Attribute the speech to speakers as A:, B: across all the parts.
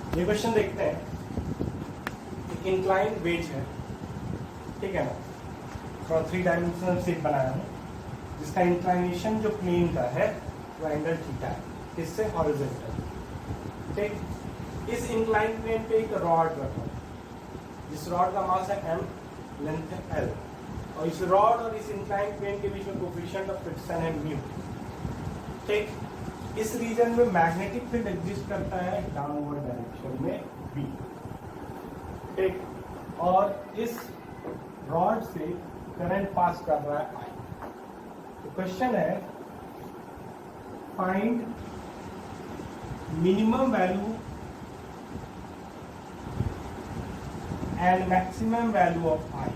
A: ये क्वेश्चन देखते हैं। इंक्लाइन वेज है, ठीक है ना, थोड़ा 3 डायमेंशनल शेप बनाया हूँ जिसका इंक्लाइनेशन जो प्लेन का है वो एंगल थीटा है, इससे हॉरिजॉन्टल। ठीक, इस इंक्लाइन प्लेन पे एक रॉड रखा है, जिस रॉड का मास है m, लेंथ है l, और इस रॉड और इस इंक्लाइन प्लेन के बीच में कोफिशिएंट ऑफ फ्रिक्शन है म्यू। ठीक, इस रीजन में मैग्नेटिक फील्ड एग्जिस्ट करता है डाउनवर्ड डायरेक्शन में v। ठीक, और इस रॉड से करंट पास कर रहा है I। तो क्वेश्चन है find minimum value and maximum value of I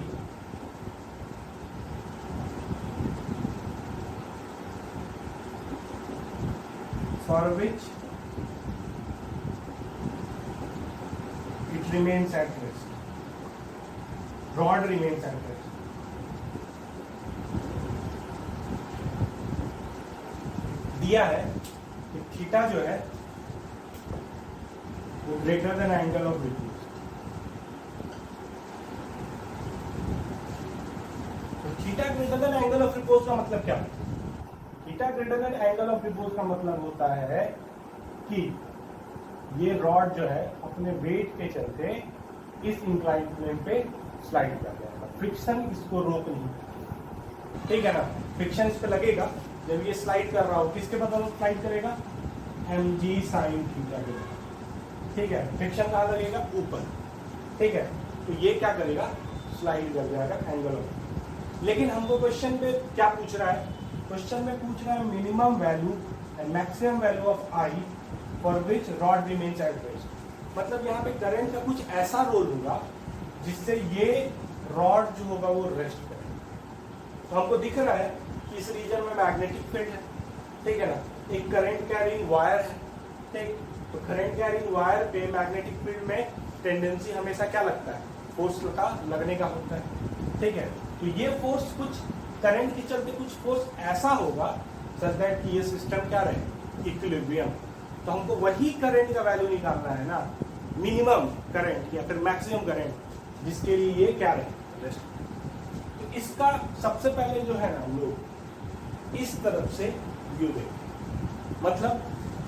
A: for which it remains at rest. Rod remains at rest. दिया है कि थीटा जो है वो greater than angle of repose. तो theta greater than angle of repose का मतलब क्या है? Theta greater than angle of repose का मतलब होता है कि ये रॉड जो है अपने वेट के चलते इस इंक्लाइन प्लेन पे स्लाइड कर जाएगा, फ्रिक्शन इसको रोक नहीं। ठीक है ना, फ्रिक्शन इस पे लगेगा जब ये स्लाइड कर रहा हो, किसके बदल स्लाइड करेगा? mg sin थीटा के बदल। ठीक है, फ्रिक्शन कहाँ लगेगा? ऊपर। ठीक है, तो ये क्या करेगा? स्लाइड कर जाएगा एंगल ऑफ। लेकिन हमको क्वेश्चन पे क्या पूछ रहा है? क्वेश्चन में पूछ रहा है minimum value and maximum value of I for which rod remains at rest. मतलब यहाँ पे करंट का कुछ ऐसा रोल होगा जिससे ये रॉड जो होगा वो रेस्ट करे। तो हमको दिख रहा है कि इस रीजन में मैग्नेटिक फील्ड है, ठीक है ना, एक करंट कैरिंग वायर है। ठीक, तो करंट कैरिंग वायर पे मैग्नेटिक फील्ड में टेंडेंसी हमेशा क्या लगता है? फोर्स का लगने का होता है। ठीक है, तो ये फोर्स कुछ करंट के चलते कुछ फोर्स ऐसा होगा सच दैट कि ये सिस्टम क्या रहे? इक्विलिब्रियम। तो हमको वही करंट का वैल्यू निकालना है ना, मिनिमम करंट या फिर मैक्सिमम करंट, जिसके लिए ये क्या रहे? रेस्ट। तो इसका सबसे पहले जो है ना, हम लोग इस तरफ से व्यू देखें। मतलब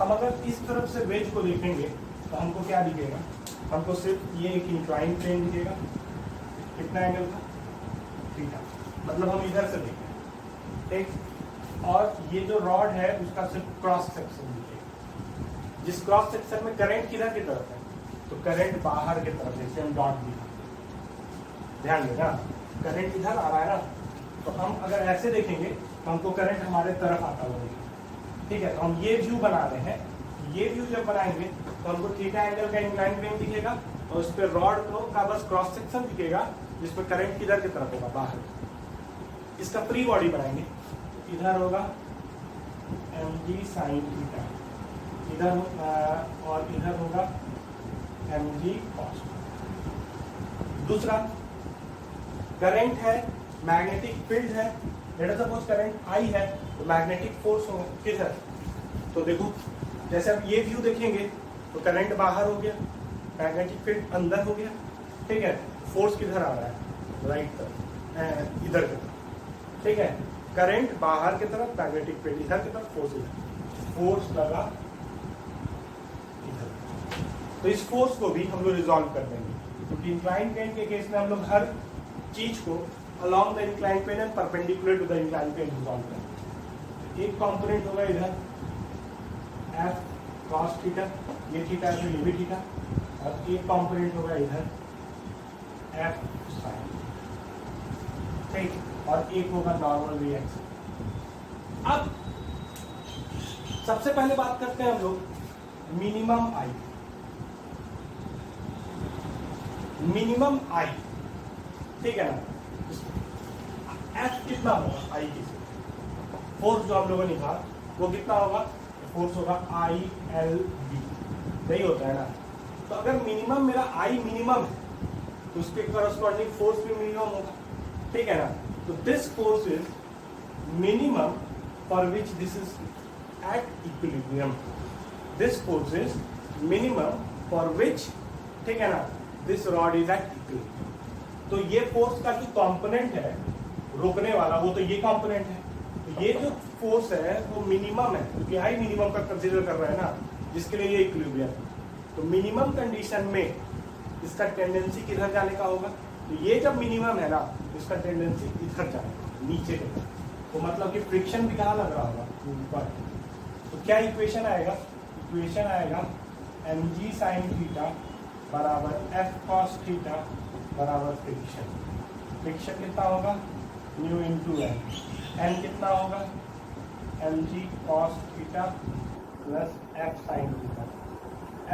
A: हम अगर इस तरफ से वेज को देखेंगे तो हमको क्या दिखेगा? हमको सिर्फ ये एक इंक्लाइन प्लेन दिखेगा। कितना एंगल था? थीटा। मतलब हम इधर से देखें, ठीक, और ये जो रॉड है उसका सिर्फ क्रॉस सेक्शन दिखेगा। जिस क्रॉस सेक्शन में करंट किधर की तरफ है? तो करंट बाहर की तरफ, जैसे हम डॉट दिखा, ध्यान देना, करंट इधर आ रहा है ना, तो हम अगर ऐसे देखेंगे तो हमको करंट हमारे तरफ आता हुआ दिखेगा। ठीक है, तो हम ये व्यू बना रहे हैं। ये व्यू जब बनाएंगे तो हमको थीटा एंगल का इंक्लाइन प्लेन दिखेगा और उस पर रॉड का बस क्रॉस सेक्शन दिखेगा जिसमें करंट किधर की तरफ होगा? बाहर। इसका फ्री बॉडी बनाएंगे, इधर होगा mg sin थीटा, इधर और इधर होगा mg cos। दूसरा, करंट है, मैग्नेटिक फील्ड है, let us suppose current I है, तो मैग्नेटिक फोर्स होगा किधर? तो देखो, जैसे अब ये व्यू देखेंगे तो करंट बाहर हो गया, मैग्नेटिक फील्ड अंदर हो गया। ठीक है, फोर्स किधर आ रहा है? राइट तरफ, इधर की तरफ। ठीक है, करंट बाहर की तरफ, मैग्नेटिक फील्ड इधर की तरफ, फोर्स इधर। फोर्स लगा इधर, तो इस फोर्स को भी हम लोग रिजॉल्व कर देंगे। क्योंकि इंक्लाइन प्लेन के केस में हम लोग हर चीज को along the inclined plane and perpendicular to the inclined plane resolve करेंगे। एक कंपोनेंट होगा इधर f cos थीटा, ये थीटा है तो ये भी थीटा, और एक कंपोनेंट होगा इधर f sin। ठीक, और एक होगा नॉर्मल रिएक्शन। अब सबसे पहले बात करते हैं हम लोग मिनिमम I। मिनिमम I, ठीक है ना, F कितना होगा? I की फोर्स जो हम लोगों ने कहा वो कितना होगा? फोर्स होगा ILB, यही होता है ना। तो अगर मिनिमम मेरा I मिनिमम है तो उसके करस्पॉन्डिंग फोर्स भी मिनिमम होगा। ठीक है ना, तो this force is minimum for which this is at equilibrium. This force is minimum for which, ठीक है ना, this rod is at equilibrium. तो ये फोर्स का जो कंपोनेंट है रोकने वाला, वो तो ये कंपोनेंट है। तो ये जो फोर्स है वो मिनिमम है, क्योंकि हाई मिनिमम का कंसीडर कर रहा है ना, जिसके लिए ये इक्विलिब्रियम है। तो मिनिमम कंडीशन में इसका टेंडेंसी किधर जाने का होगा? तो ये जब मिनिमम है ना, इसका टेंडेंसी इधर जाएगा, नीचे की तरफ। तो मतलब कि फ्रिक्शन भी कहाँ लग रहा होगा? ऊपर। तो क्या इक्वेशन आएगा? इक्वेशन आएगा mg sin थीटा बराबर f cos थीटा बराबर फ्रिक्शन। फ्रिक्शन कितना होगा? Mu into N. एन कितना होगा? mg cos theta plus f sin theta.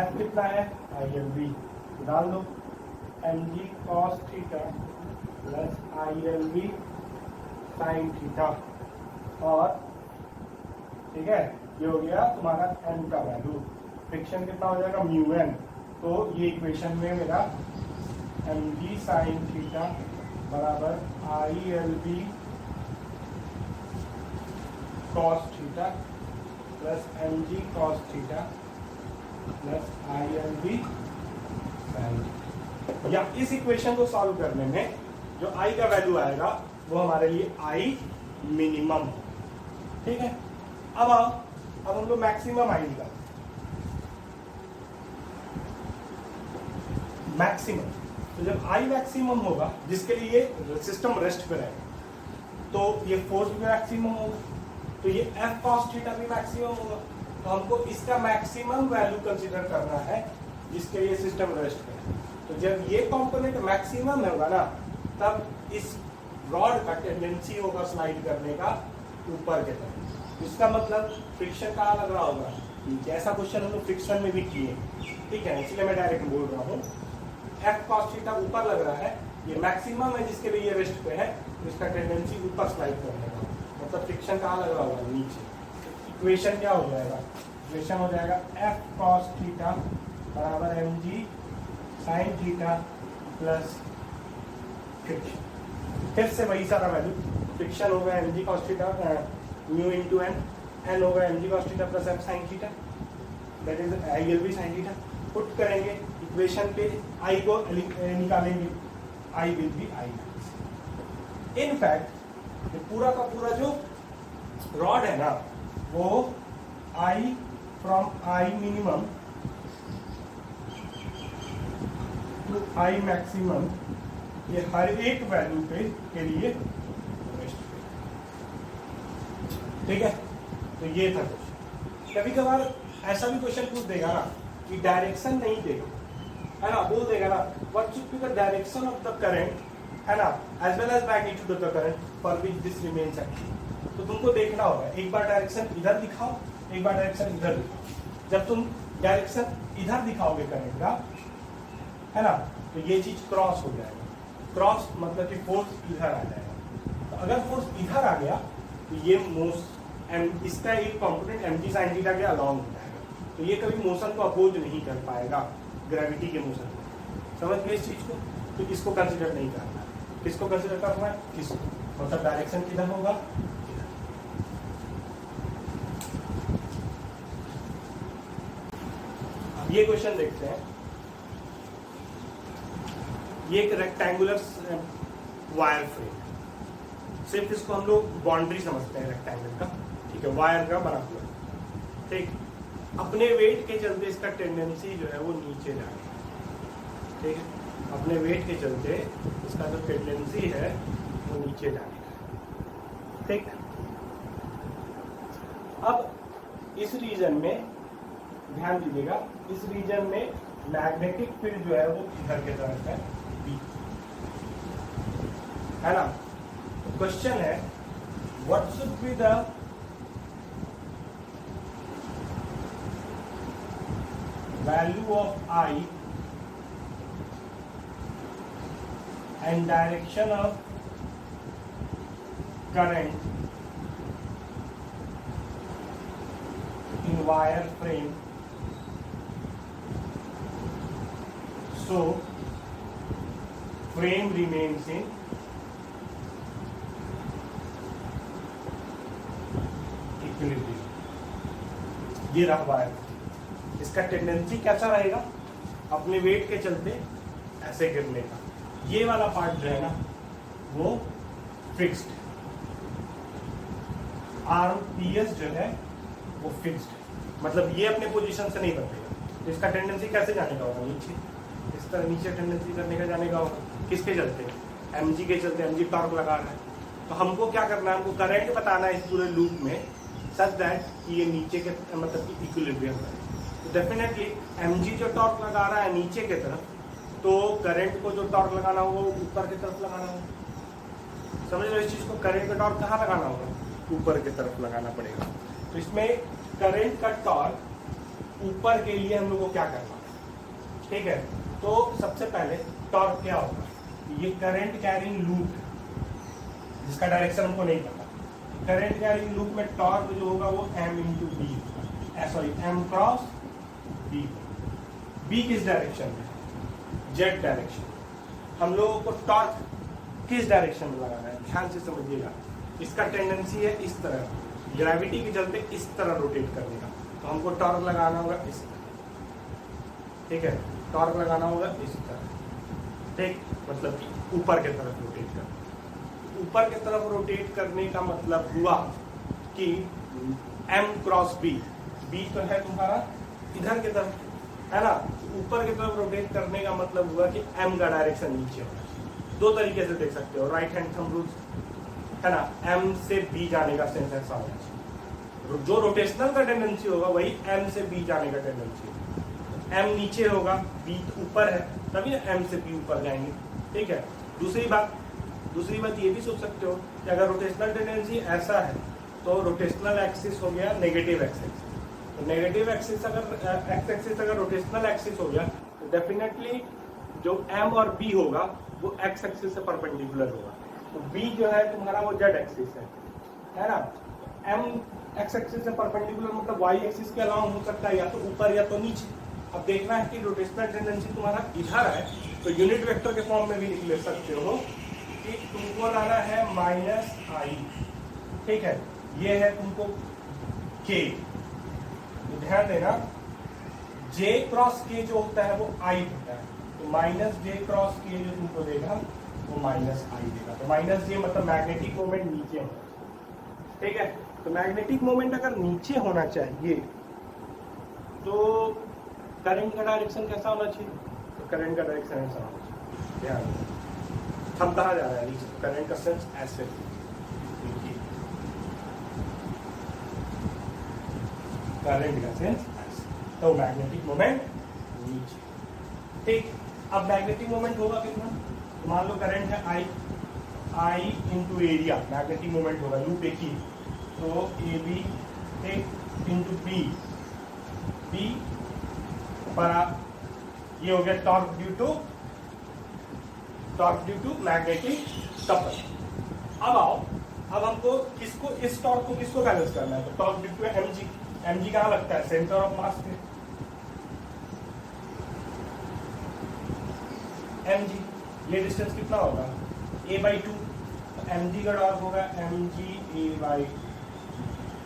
A: f कितना है? ILV डाल दो, mg cos theta plus ILV sin theta. और ठीक है, ये हो गया तुम्हारा n का वैल्यू। फ्रिक्शन कितना हो जाएगा? Mu N. तो ये इक्वेशन में मेरा mg sin थीटा बराबर ILV cos theta plus mg cos theta plus ILV sin theta. या इस इक्वेशन को सॉल्व करने में जो I का वैल्यू आएगा वो हमारे लिए I मिनिमम, ठीक है। अब आओ, अब हम लोग मैक्सिमम I निकाल। मैक्सिमम, तो जब I मैक्सिमम होगा, जिसके लिए सिस्टम रेस्ट पे रहेगा, तो ये फोर्स भी मैक्सिमम होगा, तो ये F cos थीटा भी मैक्सिमम होगा। तो हमको इसका मैक्सिमम वैल्यू कंसीडर करना है, जिसके लिए सिस्टम रेस्ट पे है। तो जब ये कंपोनेंट मैक्सिमम होगा ना, तब इस रॉड का टेंडेंसी होगा स्लाइड करने का ऊपर के तरफ। इसका मतलब फ्रिक्शन कहाँ लग रहा होगा? नीचे। ऐसा क्वेश्चन हम लोग फ्रिक्शन में भी किए, ठीक है, इसलिए मैं डायरेक्ट बोल रहा हूँ। F cos थीटा ऊपर लग रहा है, ये मैक्सिमम है जिसके लिए ये रेस्ट पे है, तो इसका टेंडेंसी ऊपर स्लाइड करने का, मतलब फ्रिक्शन कहाँ लग रहा होगा? नीचे। इक्वेशन क्या हो जाएगा? इक्वेशन हो जाएगा F cos थीटा बराबर mg sin theta plus friction. फिर से वही सारा वैल्यू, फ्रिक्शन होगा mg cos theta mu into N, N होगा mg cos theta plus f sin theta, that is ILV sin theta. Put करेंगे इक्वेशन पे, I को निकालेंगे, I will be I। In fact पूरा का पूरा जो रॉड है ना, वो I from I minimum to I maximum, ये हर एक वैल्यू पे के लिए रेस्ट पे, ठीक है। तो ये था क्वेश्चन। कभी कभार ऐसा भी क्वेश्चन पूछ देगा ना कि डायरेक्शन नहीं देगा, है ना, बोल देगा ना what should be the direction of the current, है ना, as well as magnitude of the current for which this remains active. तो तुमको देखना होगा, एक बार डायरेक्शन इधर दिखाओ, एक बार डायरेक्शन इधर दिखाओ। जब तुम डायरेक्शन इधर दिखाओगे करंट का, है ना, तो ये चीज क्रॉस हो जाएगा। क्रॉस मतलब कि फोर्स इधर आ जाएगा। तो अगर फोर्स इधर आ गया तो ये इसका एक कंपोनेंट mg sin थीटा के अलॉन्ग हो जाएगा, तो ये कभी मोशन को अपोज नहीं कर पाएगा, ग्रेविटी के मोशन को। समझ गए इस चीज को? तो इसको कंसिडर नहीं करना है। किसको कंसिडर करना है? किसको? मतलब डायरेक्शन किधर होगा? अब ये क्वेश्चन देखते हैं। ये एक रेक्टेंगुलर वायर फ्रेम, सिर्फ इसको हम लोग बाउंड्री समझते हैं रेक्टेंगल का, ठीक है, वायर का बना हुआ, ठीक। अपने वेट के चलते इसका टेंडेंसी जो है वो नीचे जाएगा, ठीक है, अपने वेट के चलते इसका जो टेंडेंसी है वो नीचे जाने का, ठीक। अब इस रीजन में ध्यान दीजिएगा, इस रीजन में मैग्नेटिक फील्ड जो है वो इधर के तरफ है, B, है ना। क्वेश्चन है what should be the value of I and direction of current in wire frame, so frame remains in equilibrium। ये रहा वायर, इसका टेंडेंसी कैसा रहेगा? अपने वेट के चलते ऐसे गिरने का। ये वाला पार्ट जो है ना वो फिक्स्ड, RPS जो है वो फिक्स्ड, मतलब ये अपने पोजीशन से नहीं बदलेगा। तो इसका टेंडेंसी कैसे जाने का होगा, नीचे, इस तरह नीचे टेंडेंसी करने का जाने का होगा। किसके चलते, mg के चलते। mg टॉर्क लगा रहा है, तो हमको क्या करना है, हमको करंट बताना है इस पूरे लूप में सच दैट कि ये नीचे के मतलब कि इक्विलिब्रियम है। तो डेफिनेटली mg जो टॉर्क लगा रहा है नीचे के तरफ, तो करंट को जो टॉर्क लगाना होगा वो ऊपर की तरफ लगाना होगा। समझ लो इस चीज को, करंट का टॉर्क कहाँ लगाना होगा, ऊपर की तरफ लगाना पड़ेगा। तो इसमें करंट का टॉर्क ऊपर के लिए हम लोग को क्या करना है, ठीक है। तो सबसे पहले टॉर्क क्या होगा, ये करंट कैरिंग लूप जिसका डायरेक्शन हमको नहीं पता। करंट कैरिंग लूप में टॉर्क जो होगा वो m into B, sorry m cross B. B किस डायरेक्शन में, जेड डायरेक्शन। हम लोगों को टॉर्क किस डायरेक्शन में लगाना है, ध्यान से समझिएगा। इसका टेंडेंसी है इस तरह, ग्रेविटी के चलते इस तरह रोटेट करने का, तो हमको टॉर्क लगाना होगा इस तरह, ठीक है। टॉर्क लगाना होगा इस तरह, ठीक, मतलब कि ऊपर की तरफ रोटेट करना। ऊपर की तरफ रोटेट करने का मतलब हुआ कि m क्रॉस b, b तो है तुम्हारा इधर की तरफ, है ना। ऊपर की तरफ रोटेट करने का मतलब हुआ कि m का डायरेक्शन नीचे होना चाहिए। दो तरीके से देख सकते हो, राइट हैंड थंब रूल, है ना। m से b जाने का सेंस ऐसा होना चाहिए, जो रोटेशनल का टेंडेंसी होगा वही m से b जाने का टेंडेंसी होगा। m नीचे होगा, b ऊपर है, तभी m से b ऊपर जाएंगे, ठीक है। दूसरी बात ये भी सोच सकते हो कि अगर रोटेशनल टेंडेंसी ऐसा है तो रोटेशनल एक्सिस हो गया नेगेटिव एक्सिस। तो नेगेटिव एक्सिस अगर एक्स एक्सिस अगर रोटेशनल एक्सिस हो गया तो डेफिनेटली जो m और b होगा वो एक्स एक्सिस से परपेंडिकुलर होगा। तो b जो है तुम्हारा वो जेड एक्सिस है ना। m एक्स एक्सिस से परपेंडिकुलर मतलब y एक्सिस के अलावा हो सकता है या तो ऊपर या तो नीचे। अब देखना है कि रोटेशनल टेंडेंसी तुम्हारा इधर है तो यूनिट वेक्टर के फॉर्म में भी लिख सकते हो कि तुमको लाना है -i, ठीक है। ये है तुमको k, तो ध्यान देना j क्रॉस k जो होता है वो i होता है, तो -j क्रॉस k जो तुमको देगा वो -i देगा। तो -j मतलब मैग्नेटिक मोमेंट नीचे होगा, ठीक है। तो मैग्नेटिक मोमेंट अगर नीचे होना चाहिए तो करंट का डायरेक्शन कैसा होना चाहिए, तो करंट का डायरेक्शन ऐसा होना चाहिए। ध्यान हम कहा जा रहा है नीचे, करंट का सेंस ऐसे, करंट का सेंस ऐसे, तो मैग्नेटिक मोमेंट नीचे, ठीक। अब मैग्नेटिक मोमेंट होगा कितना, तो मान लो करंट है I into area, magnetic moment होगा लूप एक ही, तो AB एक इंटू B पर ये हो गया torque due to magnetic couple. अब आओ, अब हमको किसको, इस टॉर्क को किसको बैलेंस करना है, तो टॉर्क ड्यू टू mg कहाँ लगता है, सेंटर ऑफ मास पे, mg। ये डिस्टेंस कितना होगा a/2, तो mg का टॉर्क होगा mg a/2,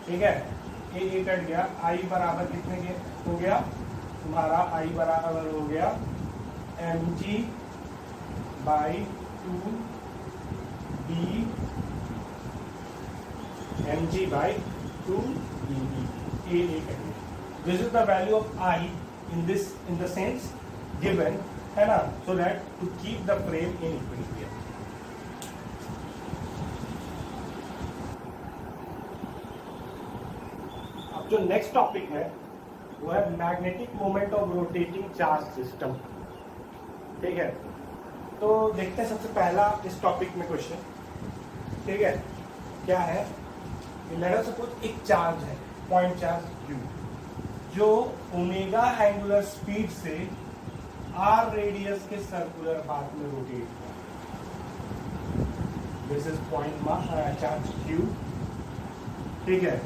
A: ठीक है। a कट गया, I बराबर कितने के हो गया तुम्हारा, I बराबर हो गया mg/2 b, mg/2 dB। This is the value of I in the sense given, है ना, so that to keep the frame in equilibrium। अब जो नेक्स्ट टॉपिक है वो है magnetic moment of rotating charge system, ठीक है। तो देखते हैं सबसे पहला इस टॉपिक में क्वेश्चन, ठीक है। क्या है, लेट अस सपोज एक चार्ज है, पॉइंट चार्ज q, जो ओमेगा एंगुलर स्पीड से r रेडियस के सर्कुलर पाथ में रोटेट हो। This is point charge q, ठीक है,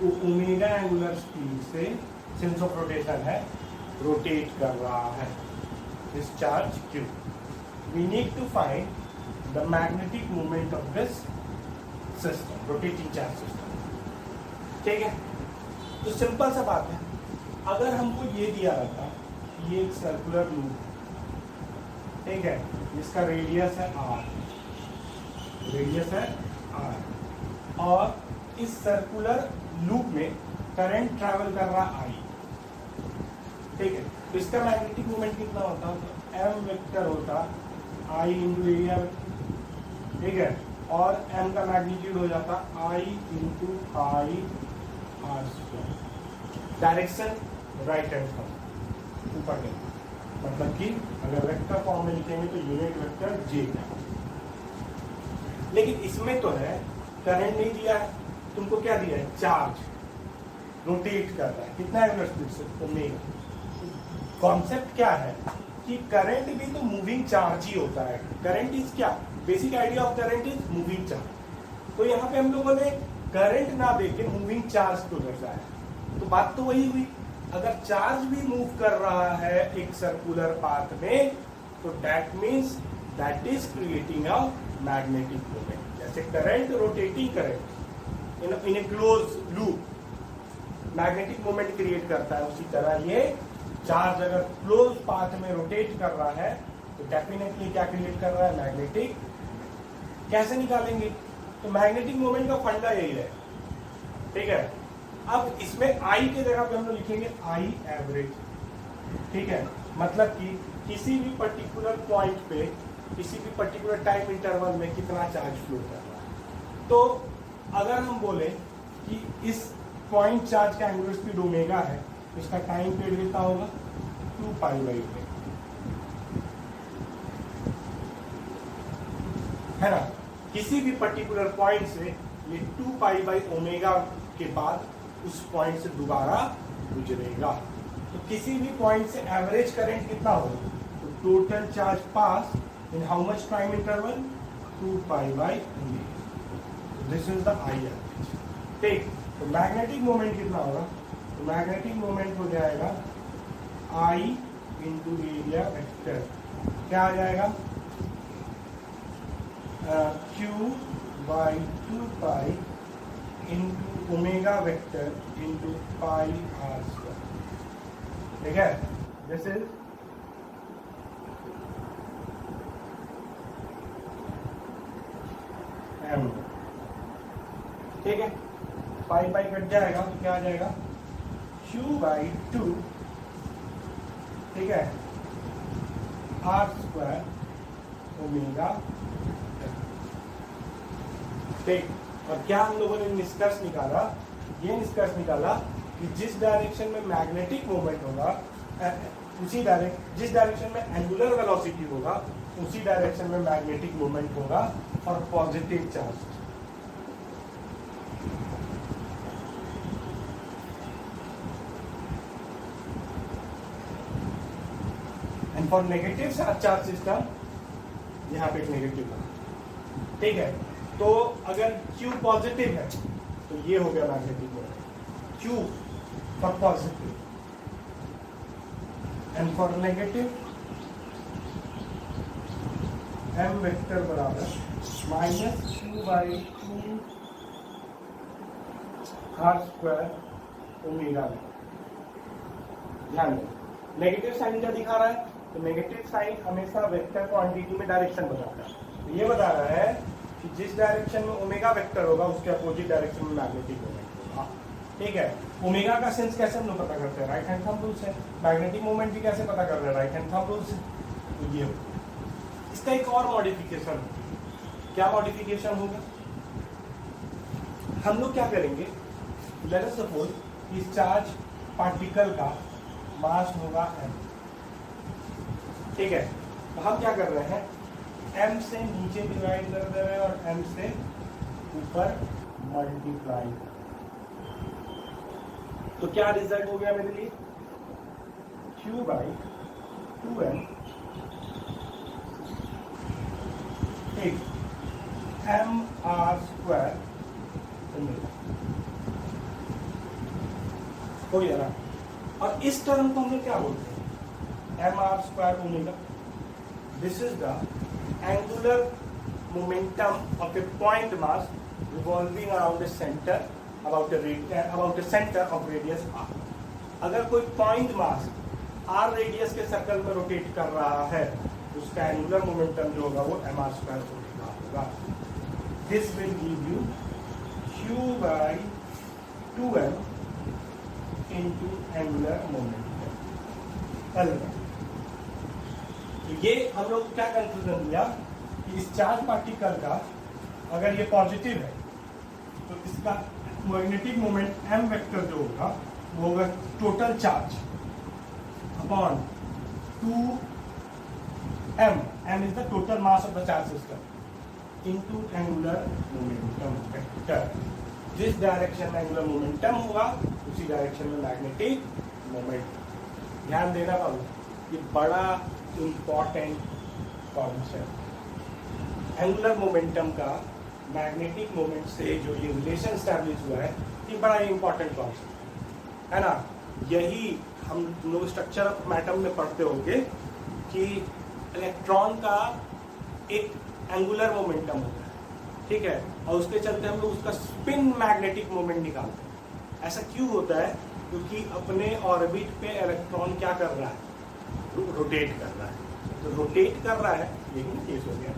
A: जो ओमेगा एंगुलर स्पीड से सेंस ऑफ रोटेशन है, रोटेट कर रहा है this charge q। We need to find the magnetic moment of this system, rotating charge system, ठीक है। तो सिंपल सा बात है, अगर हमको ये दिया रहता ये एक सर्कुलर लूप, ठीक है, जिसका रेडियस है आर, रेडियस है आर, और इस सर्कुलर लूप में करंट ट्रैवल कर रहा आई, ठीक है। तो इसका मैग्नेटिक मोमेंट कितना होता, तो एम वेक्टर होता आई इंटू एरिया, ठीक है, और एम का मैग्नीट्यूड हो जाता I into I R square, direction right hand का ऊपर के, मतलब कि अगर वेक्टर फॉर्म में लिखेंगे तो यूनिट वेक्टर जे का। लेकिन इसमें तो है करंट नहीं दिया है, तुमको क्या दिया है, चार्ज रोटेट कर रहा है, कितना एंगुलर स्पीड से, ओमेगा। कॉन्सेप्ट क्या है कि करंट भी तो मूविंग चार्ज ही होता है। करंट इज क्या, basic idea of current is moving charge. तो यहाँ पे हम लोगों ने करंट ना देके मूविंग चार्ज को दर्शाया, तो बात तो वही हुई, अगर चार्ज भी मूव कर रहा है एक सर्कुलर पाथ में, तो that means that is creating a magnetic moment. जैसे current rotating current in a close loop magnetic moment create करता है, उसी तरह ये चार्ज अगर क्लोज पाथ में रोटेट कर रहा है तो डेफिनेटली क्या क्रिएट कर रहा है, मैग्नेटिक। कैसे निकालेंगे, तो मैग्नेटिक मोमेंट का फंडा यही है, ठीक है। अब इसमें आई के जगह पे हम लोग लिखेंगे आई एवरेज, ठीक है, मतलब कि किसी भी पर्टिकुलर पॉइंट पे किसी भी पर्टिकुलर टाइम इंटरवल में कितना चार्ज फ्लो कर रहा है। तो अगर हम बोले कि इस पॉइंट चार्ज का एंगुलर स्पीड ओमेगा है, इसका टाइम पीरियड कितना होगा, 2 पाई बाई ओमेगा, है ना। किसी भी पर्टिकुलर पॉइंट से ये 2 पाई बाई ओमेगा के बाद उस पॉइंट से दोबारा गुजरेगा। तो किसी भी पॉइंट से एवरेज करंट कितना होगा, तो total charge pass in how much time interval, 2 pi by omega. This is the I average, ठीक। तो मैग्नेटिक मोमेंट कितना होगा, तो मैग्नेटिक मोमेंट हो जाएगा आई इंटू एरिया वेक्टर, क्या आ जाएगा, Q by 2 pi into omega vector into pi R square, ठीक है। दिस इज एम, ठीक है। पाई पाई कट जाएगा तो क्या आ जाएगा, Q बाई 2, ठीक है, आर स्क्वायर ओमेगा, ठीक। और क्या हम लोगों ने निष्कर्ष निकाला, ये निष्कर्ष निकाला कि जिस डायरेक्शन में मैग्नेटिक मोमेंट होगा उसी जिस डायरेक्शन में एंगुलर वेलोसिटी होगा उसी डायरेक्शन में मैग्नेटिक मोमेंट होगा और positive charge. And for negative charge system, यहाँ पे एक नेगेटिव है, ठीक है। तो अगर Q पॉजिटिव है तो ये हो गया magnetic moment, Q for positive, and for negative M vector बराबर minus Q by 2 R square omega. ध्यान दें, नेगेटिव साइन क्या दिखा रहा है, तो नेगेटिव साइन हमेशा वेक्टर क्वांटिटी में डायरेक्शन बताता है। तो ये बता रहा है कि जिस डायरेक्शन में ओमेगा वेक्टर होगा उसके अपोजिट डायरेक्शन में मैग्नेटिक मोमेंट होगा, ठीक है। ओमेगा का सेंस कैसे हम लोग पता करते हैं, राइट हैंड थंब रूल से। मैग्नेटिक मोमेंट भी कैसे पता कर रहे हैं, राइट हैंड थंब रूल से। तो ये इसका एक और मॉडिफिकेशन, क्या मॉडिफिकेशन होगा, हम लोग क्या करेंगे, लेट अस सपोज इस चार्ज पार्टिकल का मास होगा m, ठीक है। तो हम क्या कर रहे हैं, m से नीचे डिवाइड कर दे रहे हैं और m से ऊपर मल्टीप्लाई। तो क्या रिजल्ट हो गया मेरे लिए, Q बाई 2m, ठीक, m r स्क्वायर हो गया ना। और इस टर्म को हम लोग क्या बोलते हैं, M R square omega. This is the angular momentum of a point mass revolving around a centre about the centre of radius R. अगर कोई पॉइंट मास आर रेडियस के सर्कल में रोटेट कर रहा है, उसका एंगुलर मोमेंटम जो होगा वो mr² ओमेगा होगा। This will give you q/2m into angular momentum L। तो ये हम लोग क्या कंक्लूजन लिया कि इस चार्ज पार्टिकल का अगर ये पॉजिटिव है तो इसका मैग्नेटिक मोमेंट m वेक्टर जो होगा वो होगा total charge upon 2m, m is the total mass of the charge system, into angular momentum vector. जिस डायरेक्शन में एंगुलर मोमेंटम होगा उसी डायरेक्शन में मैग्नेटिक मोमेंट। ध्यान देना बाबू, ये बड़ा इंपॉर्टेंट कॉन्सेप्ट। एंगुलर मोमेंटम का मैग्नेटिक मोमेंट से जो ये रिलेशन स्टैब्लिश हुआ है, ये बड़ा इंपॉर्टेंट कॉन्सेप्ट है ना। यही हम लोग स्ट्रक्चर ऑफ मैटम में पढ़ते होंगे कि इलेक्ट्रॉन का एक एंगुलर मोमेंटम होता है, ठीक है, और उसके चलते हम लोग उसका स्पिन मैग्नेटिक मोमेंट निकालते हैं। ऐसा क्यों होता है? क्योंकि अपने ऑर्बिट पे इलेक्ट्रॉन क्या कर रहा है? रोटेट कर रहा है। तो रोटेट कर रहा है, यही केस हो गया।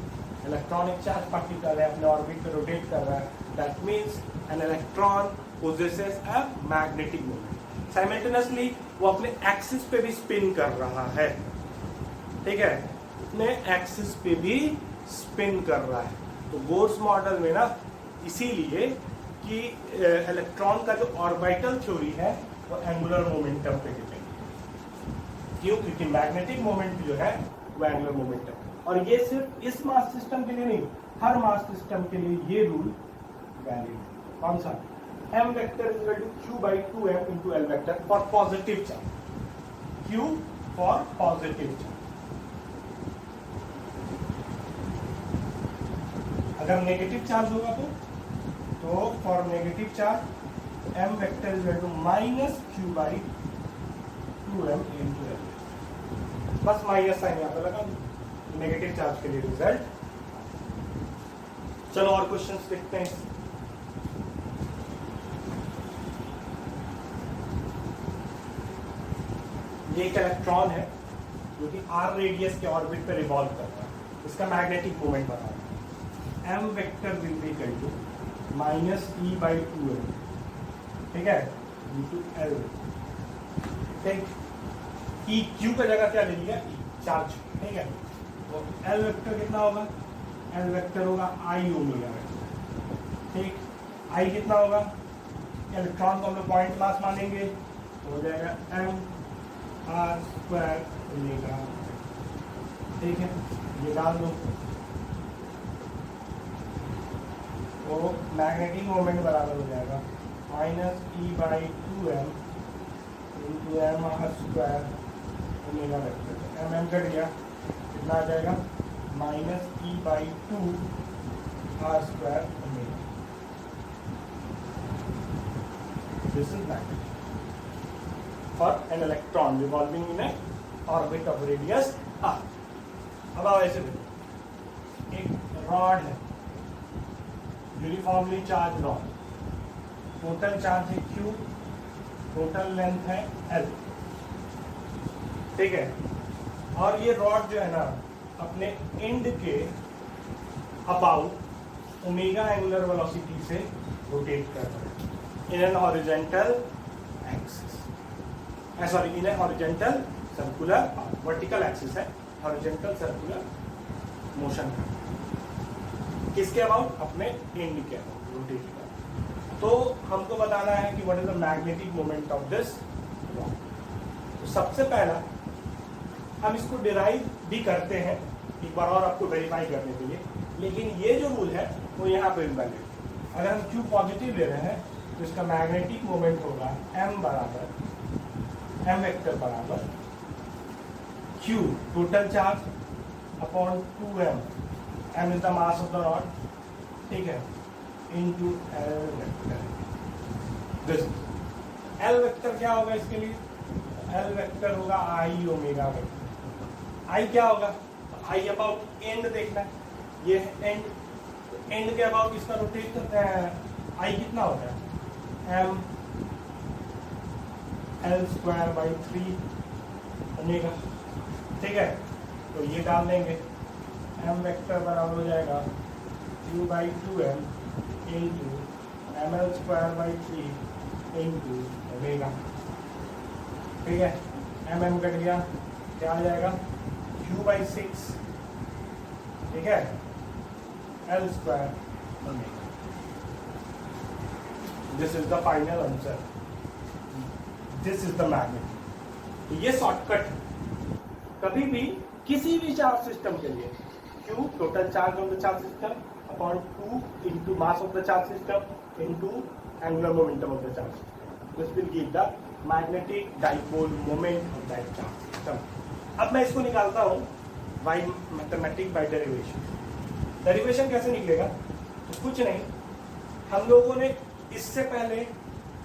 A: इलेक्ट्रॉन एक चार्ज पार्टिकल है, अपने ऑर्बिट पे रोटेट कर रहा है। That means an electron possesses a magnetic moment. Simultaneously वो अपने एक्सिस पे भी स्पिन कर रहा है, ठीक है, अपने एक्सिस पे भी स्पिन कर रहा है। तो बोर्स मॉडल में ना इसीलिए कि इलेक्ट्रॉन का जो ऑर्बिटल थ्योरी है वो एंगुलर मोमेंटम पे डिपेंड। क्यों? क्योंकि मैग्नेटिक मोमेंट जो है वो एंगुलर मोमेंटम। और ये सिर्फ इस मास सिस्टम के लिए नहीं, हर मास सिस्टम के लिए ये रूल वैलिड है। कौन सा? m vector is equal to q/2m into l vector for positive charge. q for positive charge. अगर नेगेटिव चार्ज होगा तो for negative charge m vector is equal to -q/2m into l। बस minus sign यहाँ पे लगा negative charge के लिए result. चलो और क्वेश्चंस देखते हैं। ये एक इलेक्ट्रॉन है जो कि r रेडियस के ऑर्बिट पे रिवॉल्व कर रहा है। इसका मैग्नेटिक मोमेंट बता रहा है। m vector will be equal to -e/2m, ठीक है, इनटू l। ठीक, ई क्यू का जगह क्या ले लिया? चार्ज, ठीक है। तो एल वेक्टर कितना होगा? एल वेक्टर होगा आई ओमेगा वेक्टर, ठीक। आई कितना होगा? इलेक्ट्रॉन को हम लोग पॉइंट मास मानेंगे तो हो जाएगा m/² ओमेगा, ठीक है। ये डाल दो तो मैग्नेटिक मोमेंट बराबर हो जाएगा -e/2m into m/² omega vector. mm cut गया, कितना आ जाएगा? -e/2 r² omega. This is magnetic for an electron revolving in A orbit of radius r। अब आओ ऐसे देखो, एक रॉड है, uniformly charge rod, total charge है q, टोटल लेंथ है l, ठीक है। और ये रॉड जो है ना अपने एंड के अबाउट ओमेगा एंगुलर वेलोसिटी से रोटेट कर रहा है in an horizontal axis, sorry in A horizontal circular, vertical axis है, हॉरिजॉन्टल सर्कुलर मोशन कर रहा है। किसके अबाउट? अपने एंड के अबाउट रोटेट कर रहा है। तो हमको बताना है कि what is the magnetic moment of this rod. तो सबसे पहला हम इसको डिराइव भी करते हैं एक बार और आपको वेरीफाई करने के लिए, लेकिन ये जो रूल है वो यहाँ पे इनवैलिड। अगर हम Q पॉजिटिव ले रहे हैं तो इसका मैग्नेटिक मोमेंट होगा m वेक्टर बराबर Q total charge upon 2m, m is the mass of the rod, ठीक है, into l vector. This l vector क्या होगा इसके लिए? l वेक्टर होगा i ओमेगा वेक्टर। आई क्या होगा? आई अबाउट एंड देखना है, ये एंड, एंड के अबाउट इसका रोटेट करते हैं। आई कितना होता है? m l²/3 omega. ठीक है, तो ये डाल देंगे, एम वेक्टर बराबर हो जाएगा Q by two M into M L square by 3 into omega. ठीक है, एम एम कट गया, क्या आ जाएगा क्यू बाई 6, ठीक है, L square omega. This is the final answer, this is the magnet. ये शॉर्टकट है। कभी भी किसी भी चार्ज सिस्टम के लिए Q total charge of the charge system upon 2 into mass of the charge system into angular momentum of the charge system. This will give the magnetic dipole moment of that charge system. अब मैं इसको निकालता हूँ by mathematics by derivation. Derivation कैसे निकलेगा? तो कुछ नहीं, हम लोगों ने इससे पहले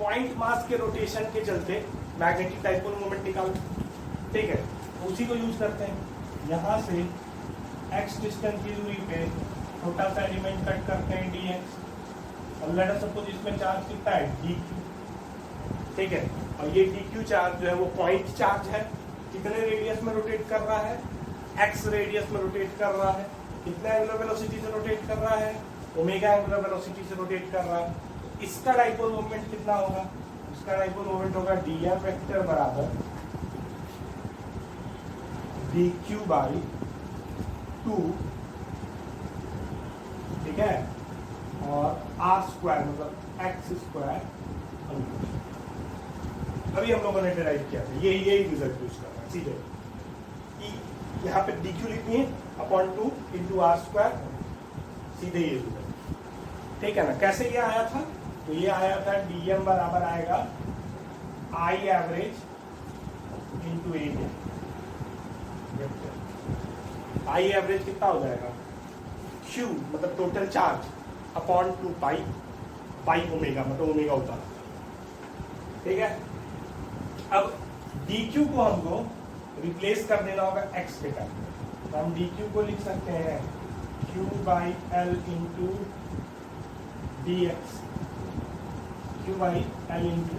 A: पॉइंट मास के रोटेशन के चलते मैग्नेटिक डाइपोल मोमेंट निकाला। ठीक है, उसी को यूज करते हैं। यहाँ से x डिस्टेंस की दूरी पे छोटा सा एलिमेंट कट करते हैं dx, और लेट अस सपोज इसमें चार्ज कितना है dq। ठीक है, और ये dq चार्ज जो है वो पॉइंट चार्ज है, कितने रेडियस में रोटेट कर रहा है, x रेडियस में रोटेट कर रहा है, कितने एंगुलर वेलोसिटी से रोटेट कर रहा है, ओमेगा एंगुलर वेलोसिटी से रोटेट कर रहा है। इसका डाइपोल मोमेंट कितना होगा? इसका डाइपोल मोमेंट होगा dm वेक्टर बराबर dq बाई 2, ठीक है, और r स्क्वायर मतलब x स्क्वायर। अभी हम लोगों ने डिराइव किया था, यही रिजल्ट यूज कर रहा है सीधे। यहाँ पे dq लिखनी है अपॉन 2 इंटू r स्क्वायर, सीधे ये रिजल्ट। ठीक है ना? कैसे ये आया था? तो ये आया था dm बराबर आएगा I average into area. I average कितना हो जाएगा? Q मतलब total charge upon 2 pi by omega, मतलब ओमेगा होता है। ठीक है, अब dq को हमको रिप्लेस कर देना होगा x के टर्म में, तो हम dq को लिख सकते हैं q by L into D x, q by L into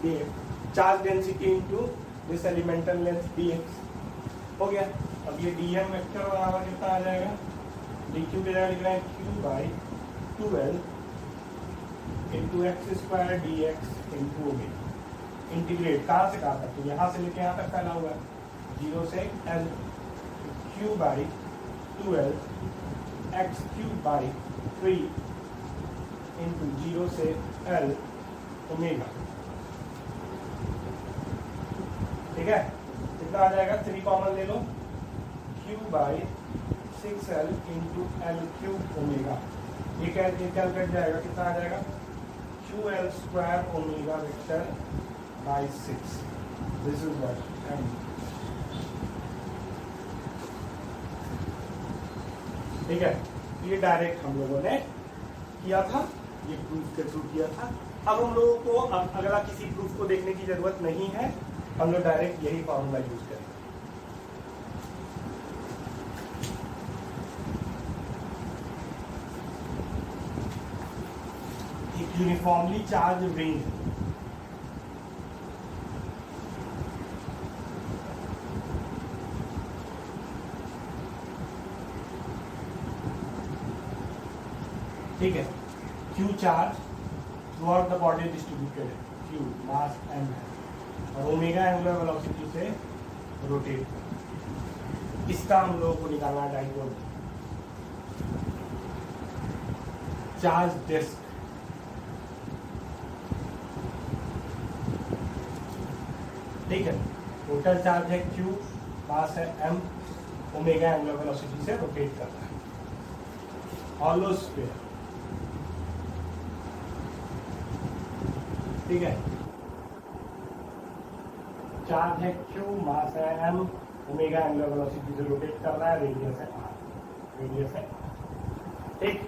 A: D x, charge density into this elemental length dx। हो गया। अब ये dm वेक्टर बराबर कितना आ जाएगा? dq के जगह लिख रहे हैं q by 2l into x square D x into omega. Integrate कहाँ से कहाँ तक? तो यहाँ से लेके यहाँ तक फैला हुआ है, 0 से l, q by 2l x cube by 3 into 0 से l ओमेगा। ठीक है, कितना आ जाएगा? 3 कॉमन ले लो, q by 6l into L cube omega. ये कैल कट जाएगा, कितना आ जाएगा? QL square omega vector by 6। This is what am. ठीक है, ये डायरेक्ट हम लोगों ने किया था, ये प्रूफ के थ्रू किया था। अब हम लोगों को अगला किसी प्रूफ को देखने की जरूरत नहीं है, हम लोग डायरेक्ट यही फॉर्मूला यूज करेंगे। यूनिफॉर्मली चार्ज रिंग, ठीक है, Q charge through out the body distributed है, Q मास m है, और ओमेगा एंगुलर वेलोसिटी से रोटेट कर। इसका हम लोगों को निकालना है डाइपोल चार्ज डिस्क। ठीक है, टोटल चार्ज है Q, मास है m, ओमेगा एंगुलर वेलोसिटी से रोटेट कर रहा है, हॉलो स्फीयर। ठीक है, चार्ज है Q, मास है m, ओमेगा एंगुलर वेलोसिटी से रोटेट कर रहा है, रेडियस है r, रेडियस है। ठीक,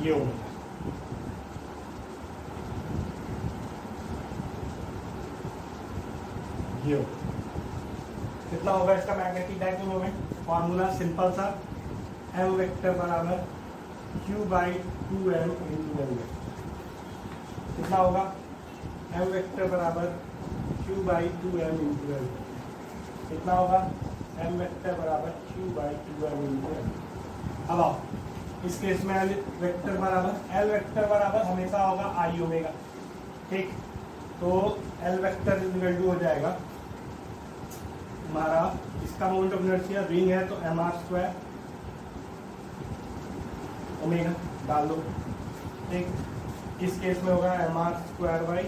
A: ये ओमेगा। कितना होगा इसका magnetic dipole moment? Formula simple सा, m वेक्टर बराबर q by 2m into l vector. कितना होगा? एम वेक्टर बराबर Q by two M into L. कितना होगा? एम वेक्टर बराबर Q by two M into L. अब आओ इस केस में एल वेक्टर बराबर हमेशा होगा आई ओमेगा। ठीक, तो एल वेक्टर इक्वल टू हो जाएगा हमारा, इसका मोमेंट ऑफ इनर्शिया रिंग है तो एम आर स्क्वायर ओमेगा डाल दो। ठीक, इस केस में होगा M R square by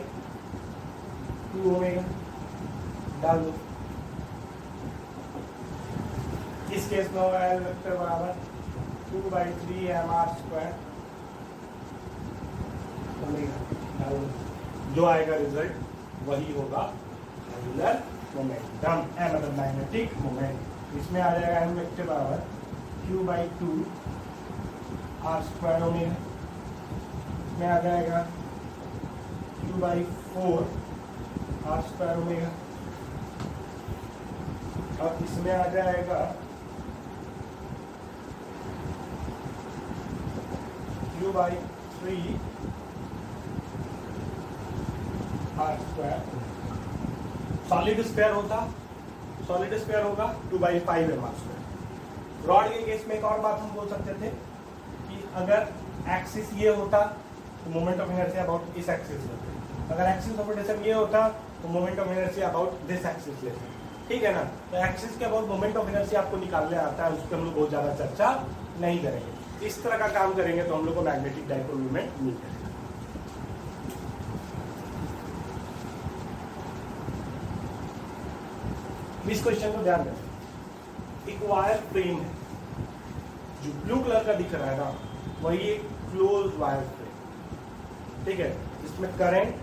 A: two omega डाल दो। इस केस में होगा एल वेक्टर बराबर 2/3 एम आर स्क्वायर ओमेगा डाल दो। जो आएगा रिजल्ट वही होगा एंगुलर मोमेंटम, मतलब मैग्नेटिक मोमेंट। इसमें आ जाएगा एम वेक्टर बराबर q/2 आर स्क्वायर ओमेगा। इसमें आ जाएगा q/4 आर स्क्वायर ओमेगा। और इसमें आ जाएगा q/3 are square. Solid square होगा 2/5 एम आर स्क्वायर। रॉड के केस में एक और बात हम बोल सकते थे कि अगर एक्सिस ये होता तो मोमेंट ऑफ इनर्शिया अबाउट इस एक्सिस लेते, अगर एक्सिस ऑफ रोटेशन ये होता तो moment of inertia about this axis लेते। ठीक है ना? तो एक्सिस के अबाउट मोमेंट ऑफ इनर्शिया आपको निकालने आता है, उस पर हम लोग बहुत ज्यादा चर्चा नहीं करेंगे। इस तरह का काम करेंगे तो हम लोग को मैग्नेटिक डाइपोल मोमेंट मिल जाएगा। इस क्वेश्चन को ध्यान रखें। एक वायर फ्रेम है, जो ब्लू कलर का दिख रहा है ना, वही एक क्लोज वायर फ्रेम। ठीक है, इसमें करंट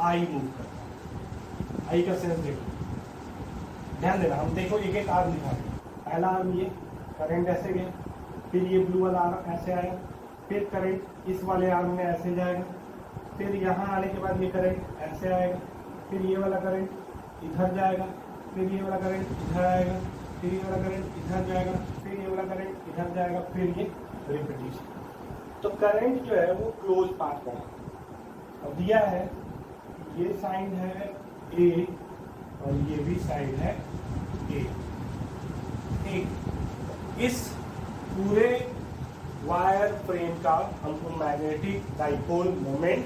A: आई मूव करता है। आई का सेंस देखो, ध्यान देना। हम देखो एक एक आर्म दिखा रहे। पहला आर्म ये करंट ऐसे गया, फिर ये ब्लू वाला आर्म ऐसे आया, फिर करंट इस वाले आर्म में ऐसे जाएगा, फिर यहाँ आने के बाद ये करंट ऐसे आएगा, फिर ये वाला करंट इधर जाएगा, फिर ये वाला करंट इधर आएगा, फिर ये वाला करंट इधर जाएगा, फिर ये वाला करंट इधर जाएगा, फिर ये रिपीटिशन। तो करंट जो है वो क्लोज पाथ का और दिया है, ये साइड है ए और ये भी साइड है ए। ठीक, इस पूरे वायर फ्रेम का हमको मैग्नेटिक डाइपोल मोमेंट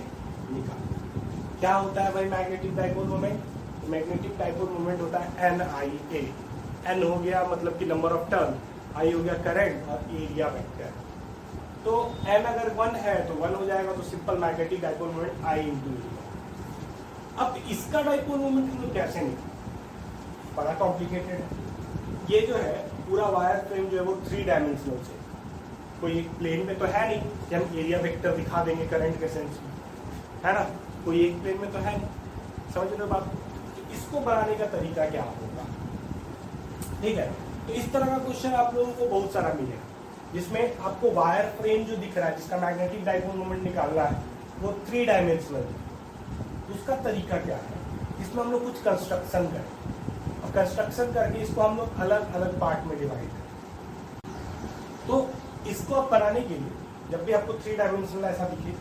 A: निकालना। क्या होता है भाई magnetic dipole moment? Magnetic dipole moment होता है NIA। N हो गया मतलब कि नंबर ऑफ टर्न, I हो गया करंट और एरिया वेक्टर। तो N अगर 1 है तो 1 हो जाएगा, तो simple magnetic dipole moment I into area. अब इसका डाइपोल मोमेंट हम लोग कैसे निकालें? बड़ा कॉम्प्लिकेटेड है। ये जो है पूरा वायर फ्रेम जो है वो 3 डायमेंशनल से, कोई एक प्लेन में तो है नहीं कि हम एरिया वेक्टर दिखा देंगे करंट के सेंस में, है ना? कोई एक प्लेन में तो है नहीं। समझ रहे हो बात? तो इसको बनाने का तरीका क्या होगा? ठीक है, तो इस तरह का क्वेश्चन आप लोगों को बहुत सारा मिलेगा, जिसमें आपको वायर फ्रेम जो दिख रहा है जिसका मैग्नेटिक डाइपोल मोमेंट निकालना है वो 3 डायमेंशनल है। उसका तरीका क्या है? इसमें हम लोग कुछ कंस्ट्रक्शन करें और कंस्ट्रक्शन करके इसको हम लोग अलग अलग पार्ट में डिवाइड करें। तो इसको अब बनाने के लिए, जब भी आपको 3 डायमेंशनल ऐसा दिखे,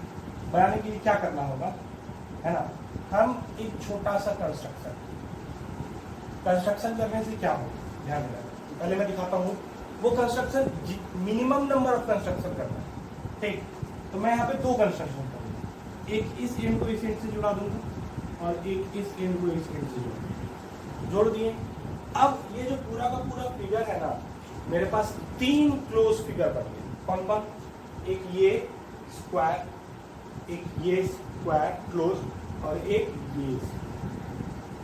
A: बनाने के लिए क्या करना होगा, है ना? हम एक छोटा सा कंस्ट्रक्शन करने से क्या होगा ध्यान देना। पहले मैं दिखाता हूँ वो construction, minimum number of construction करना है। ठीक, तो मैं यहाँ पे 2 कंस्ट्रक्शन करूँगा, एक इस एंड को इस एंड से जुड़ा दूंगा और एक इस एंड को इस एंड से जोड़ दिए। अब ये जो पूरा का पूरा फिगर है ना, मेरे पास 3 क्लोज फिगर बन गए। कौन कौन? एक ये स्क्वायर, एक ये स्क्वायर क्लोज और एक ये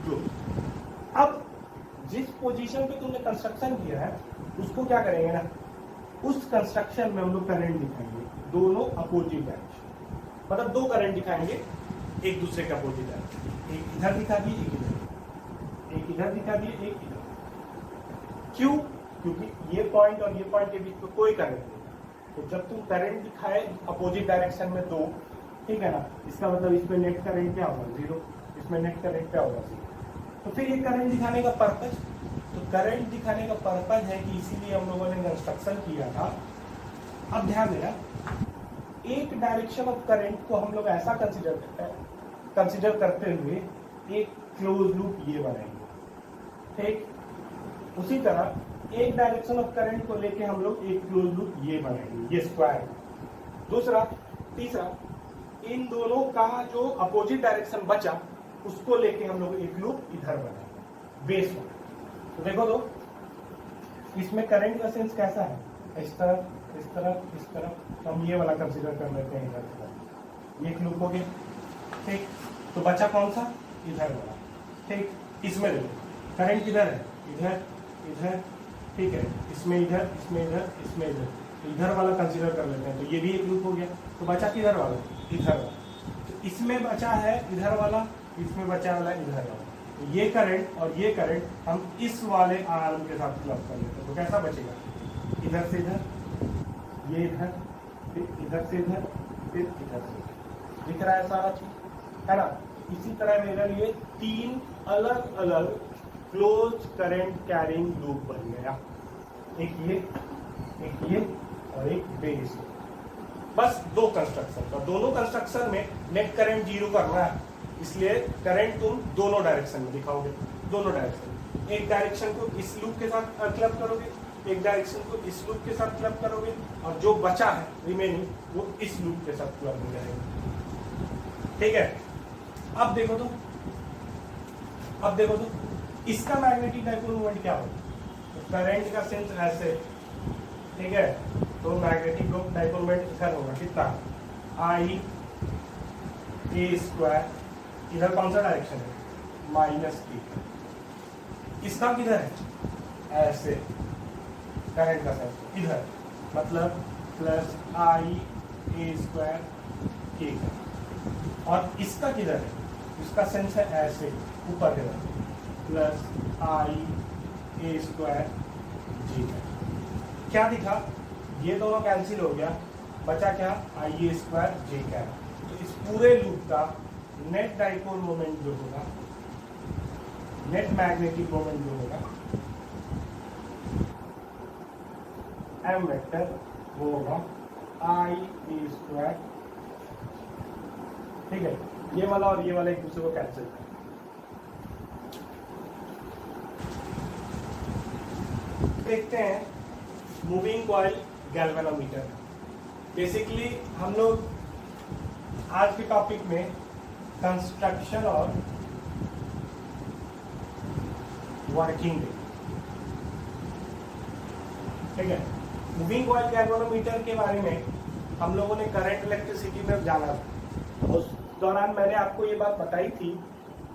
A: क्लोज। अब जिस पोजीशन पे तुमने कंस्ट्रक्शन किया है उसको क्या करेंगे ना, उस कंस्ट्रक्शन में हम लोग करंट दिखाएंगे, दोनों अपोजिट डायरेक्शन। मतलब 2 करंट दिखाएंगे एक दूसरे के अपोजिट डायरेक्शन। एक इधर दिखा दिए, एक इधर, एक इधर दिखा दिए, एक इधर। क्यों? क्योंकि ये पॉइंट और ये पॉइंट के बीच में कोई करंट नहीं। तो जब तुम करंट दिखाए अपोजिट डायरेक्शन में 2, ठीक है ना, इसका मतलब इसमें नेट करंट क्या होगा? 0। इसमें नेट करंट क्या होगा? 0। तो फिर ये करंट दिखाने का पर्पज, तो करंट दिखाने का पर्पज है कि इसीलिए हम लोगों ने कंस्ट्रक्शन किया था। अब ध्यान देना, एक डायरेक्शन ऑफ करंट को हम लोग ऐसा कंसिडर करते हैं कंसिडर करते हुए एक क्लोज लूप ये बनाएंगे। ठीक, उसी तरह एक डायरेक्शन ऑफ करंट को लेके हम लोग एक क्लोज लूप ये बनाएंगे, ये स्क्वायर। दूसरा, तीसरा, इन दोनों का जो अपोजिट डायरेक्शन बचा उसको लेके हम लोग एक लूप इधर बनाएंगे, बेस में। तो देखो तो इसमें करंट का सेंस कैसा है, इस तरफ, इस तरफ, इस तरफ। तो हम ये वाला कंसिडर कर लेते हैं इधर, ये एक लूप हो गया। ठीक, तो बचा कौन सा, इधर वाला। ठीक, इसमें देखो करंट किधर है, इधर, इधर। ठीक है, इसमें इधर, इसमें इधर, इसमें इधर। तो इधर वाला कंसिडर कर लेते हैं, तो ये भी एक लूप हो गया। तो बचा किधर वाला, इधर वाला। तो इसमें बचा है इधर वाला, इसमें बचा वाला इधर वाला। तो ये करंट और ये करंट हम इस वाले आर्म के साथ क्लब कर लेते हैं। तो कैसा बचेगा, इधर से इधर, ये इधर, फिर इधर से इधर, फिर इधर से। दिख रहा है सारा चीज, है ना। इसी तरह मेरे लिए 3 अलग अलग क्लोज करंट कैरिंग लूप बन गया, एक ये और एक बेस। बस 2 कंस्ट्रक्शन का, दोनों कंस्ट्रक्शन में नेट करंट 0 करना है, इसलिए करंट तुम दोनों डायरेक्शन में दिखाओगे, दोनों डायरेक्शन। एक डायरेक्शन को इस लूप के साथ क्लब करोगे, एक डायरेक्शन को इस लूप के साथ क्लब करोगे, और जो बचा है रिमेनिंग वो इस लूप के साथ क्लब हो जाएगा। ठीक है, अब देखो तो इसका मैग्नेटिक डाइपोल मोमेंट क्या होगा, तो करंट का सेंस ऐसे। ठीक है, तो मैग्नेटिक डाइपोल मोमेंट इधर होगा, कितना, I a स्क्वायर। इधर कौन सा डायरेक्शन है, -k। इसका किधर है, ऐसे, करंट का सेंस इधर, मतलब +I a स्क्वायर k का। और इसका किधर है, इसका सेंस है ऐसे, ऊपर की तरफ, +I a स्क्वायर j का। क्या दिखा, ये दोनों कैंसिल हो गया, बचा क्या, I a स्क्वायर j का। तो इस पूरे लूप का नेट डाइपोल मोमेंट जो होगा, नेट मैग्नेटिक मोमेंट जो होगा m वेक्टर, वो होगा I a स्क्वायर। ठीक है, ये वाला और ये वाला एक दूसरे को कैंसिल कर। देखते हैं मूविंग कॉइल गैल्वेनोमीटर। बेसिकली हम लोग आज के टॉपिक में कंस्ट्रक्शन और वर्किंग। ठीक है, मूविंग कॉइल गैल्वेनोमीटर के बारे में हम लोगों ने करंट इलेक्ट्रिसिटी में जाना था। उस दौरान मैंने आपको ये बात बताई थी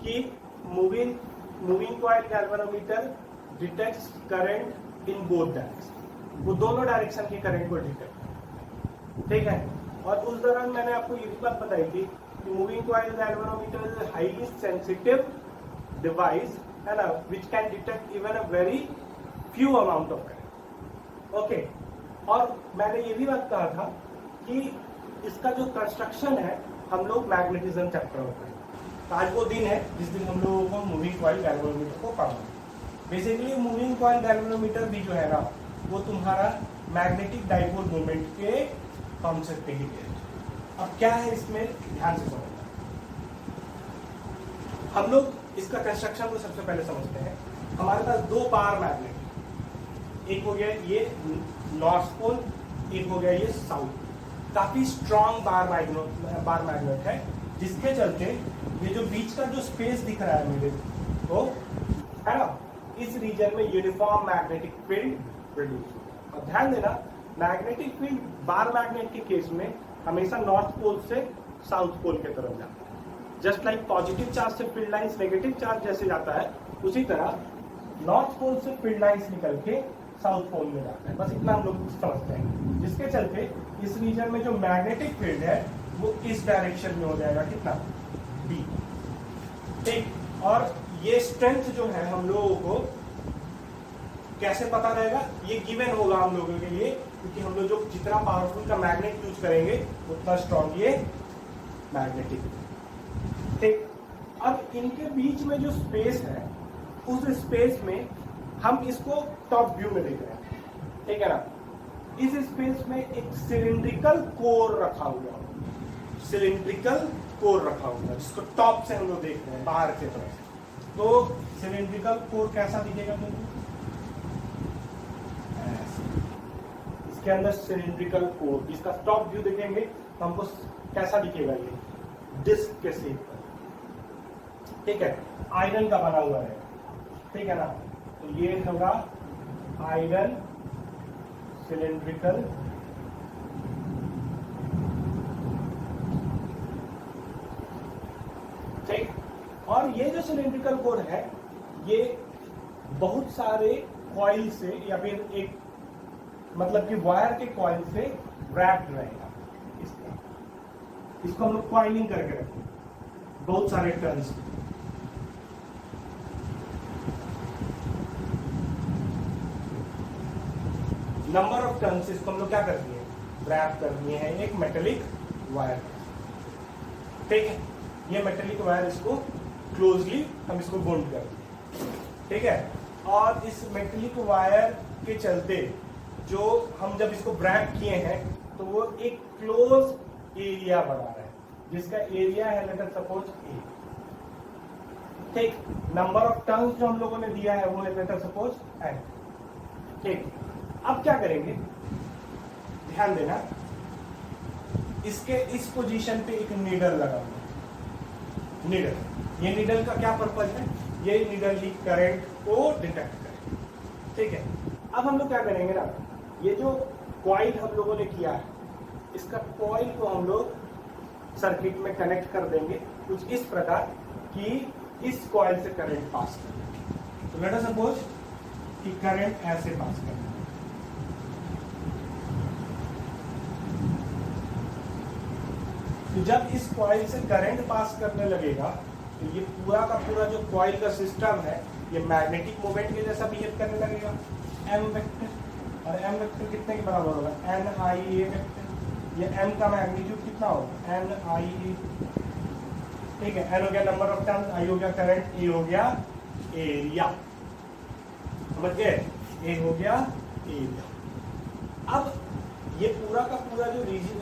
A: कि moving coil galvanometer detects current in both direction, वो दोनों डायरेक्शन के करंट को डिटेक्ट। ठीक है, और उस दौरान मैंने आपको ये भी बात बताई थी कि moving coil galvanometer is a highly sensitive device, है ना, which can detect even a very few amount of current. Okay, और मैंने ये भी बात कहा था कि इसका जो कंस्ट्रक्शन है हम लोग मैग्नेटिज्म चैप्टर में पढ़ेंगे। तो आज वो दिन है जिस दिन हम लोगों को मूविंग कॉइल गैल्वेनोमीटर को पढ़ना है। बेसिकली मूविंग कॉइल गैल्वेनोमीटर भी जो है ना, वो तुम्हारा मैग्नेटिक डाइपोल मोमेंट के कॉन्सेप्ट पे ही है। अब क्या है इसमें, ध्यान से समझना। हम लोग इसका कंस्ट्रक्शन को सबसे पहले समझते हैं। हमारे पास 2 बार मैग्नेट, एक हो गया ये नॉर्थ पोल, एक हो गया ये साउथ। काफी स्ट्रॉन्ग बार मैग्नेट है, जिसके चलते ये जो बीच का जो स्पेस दिख रहा है मेरे को, है ना, इस रीजन में यूनिफॉर्म मैग्नेटिक फील्ड प्रोड्यूस। और ध्यान देना, मैग्नेटिक फील्ड बार मैग्नेट के केस में हमेशा नॉर्थ पोल से साउथ पोल की तरफ जाता है। जस्ट लाइक पॉजिटिव चार्ज से फील्ड लाइंस नेगेटिव चार्ज जैसे जाता है, उसी तरह नॉर्थ पोल से फील्ड लाइंस निकल के साउथ पोल में जाता है। बस इतना हम लोग समझते हैं, जिसके चलते इस रीजन में जो मैग्नेटिक फील्ड है वो इस डायरेक्शन में हो जाएगा, कितना, B। ठीक, और ये स्ट्रेंथ जो है हम लोगों को कैसे पता रहेगा, ये गिवन होगा हम लोगों के लिए, क्योंकि हम लोग जो जितना पावरफुल का मैग्नेट यूज करेंगे उतना स्ट्रॉन्ग ये मैग्नेटिक। ठीक, अब इनके बीच में जो स्पेस है, उस स्पेस में हम इसको टॉप व्यू में देख रहे हैं। ठीक है ना, इस स्पेस में एक सिलिंड्रिकल कोर रखा हुआ है, सिलिंड्रिकल कोर रखा होता है, जिसको टॉप से हम लोग देख रहे हैं बाहर की तरफ। तो सिलेंड्रिकल कोर कैसा दिखेगा तुमको? इसके अंदर सिलेंड्रिकल कोर, इसका टॉप व्यू देखेंगे तो हमको कैसा दिखेगा? ये डिस्क के शेप पर, ठीक है, आयरन का बना हुआ है, ठीक है ना। तो ये होगा आयरन सिलेंड्रिकल ठीक। और ये जो सिलेंड्रिकल कोर है ये बहुत सारे कॉइल से या फिर एक मतलब कि वायर के कॉइल से रैप्ड रहेगा। इसको हम लोग कॉइलिंग करके रखें बहुत सारे टर्न्स। नंबर ऑफ टर्न्स इसको हम लोग क्या कर दिए? रैप कर दिए हैं एक मेटेलिक वायर, ठीक है। ये मेटेलिक वायर इसको क्लोजली हम इसको बाउंड कर दिए, ठीक है। और इस मेटेलिक वायर के चलते जो हम जब इसको ब्रैप किए हैं तो वो एक क्लोज एरिया बना रहा है, जिसका एरिया है लेट अस सपोज ए, ठीक। नंबर ऑफ टर्न्स जो हम लोगों ने दिया है वो है लेट अस सपोज एन, ठीक। अब क्या करेंगे, ध्यान देना, इसके इस पोजीशन पे एक नीडल लगा हुआ है। नीडल, ये नीडल का क्या पर्पज है? ये नीडल ही करंट को डिटेक्ट करे, ठीक है। अब हम लोग क्या करेंगे ना, ये जो कॉइल हम लोगों ने किया है इसका कॉइल को हम लोग सर्किट में कनेक्ट कर देंगे कुछ इस प्रकार कि इस कॉइल से करंट पास करे। तो लेट अस सपोज कि करंट ऐसे पास करना, तो जब इस कॉइल से करंट पास करने लगेगा तो ये पूरा का पूरा जो कॉइल का सिस्टम है ये मैग्नेटिक मोमेंट के जैसा बिहेव करने लगेगा। एम वेक्टर, और एम वेक्टर कितने के बराबर होगा? एन आई ए वेक्टर। ये एम का मैग्नीट्यूड कितना होगा? एन आई ए, ठीक है। एन हो गया नंबर ऑफ टर्न्स, आई हो गया करंट, ए हो गया एरिया, समझ गए? ए हो गया एरिया। अब ये पूरा का पूरा जो रीजन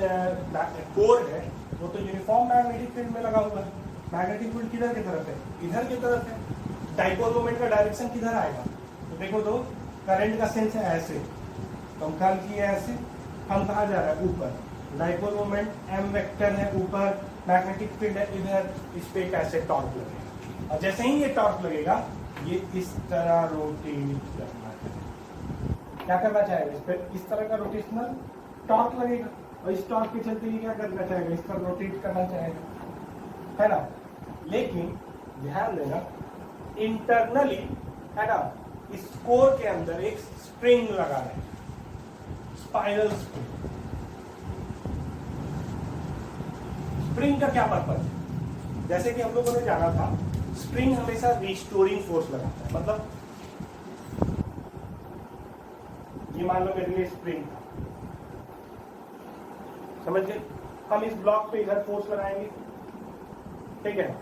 A: कोर है वो तो यूनिफॉर्म मैग्नेटिक फील्ड में लगा हुआ है। मैग्नेटिक फील्ड किधर की तरफ है? इधर की तरफ है। डाइपोल मोमेंट का डायरेक्शन किधर आएगा? तो देखो तो करंट का सेंस है ऐसे, तो हम कल किए ऐसे, हम कहा जा रहा है ऊपर। डाइपोल मोमेंट एम वेक्टर है ऊपर, मैग्नेटिक फील्ड है इधर, इस पे कैसे टॉर्क लगेगा। और जैसे ही ये टॉर्क लगेगा ये इस तरह रोटेट करना चाहिए। क्या करना चाहेगा? इस पर इस तरह का रोटेशनल टॉर्क लगेगा और इस टॉर्क के चलते ये क्या करना चाहेगा? इस पर रोटेट करना चाहेगा, है ना। लेकिन ध्यान देना इंटरनली, है ना, इस कोर के अंदर एक स्प्रिंग लगा है, स्पाइरल स्प्रिंग। स्प्रिंग का क्या पर्पज है? जैसे कि हम लोगों ने जाना था स्प्रिंग हमेशा रिस्टोरिंग फोर्स लगाता है। मतलब ये मान लो मेरे लिए स्प्रिंग था, समझ गए? हम इस ब्लॉक पे इधर फोर्स लगाएंगे, ठीक है।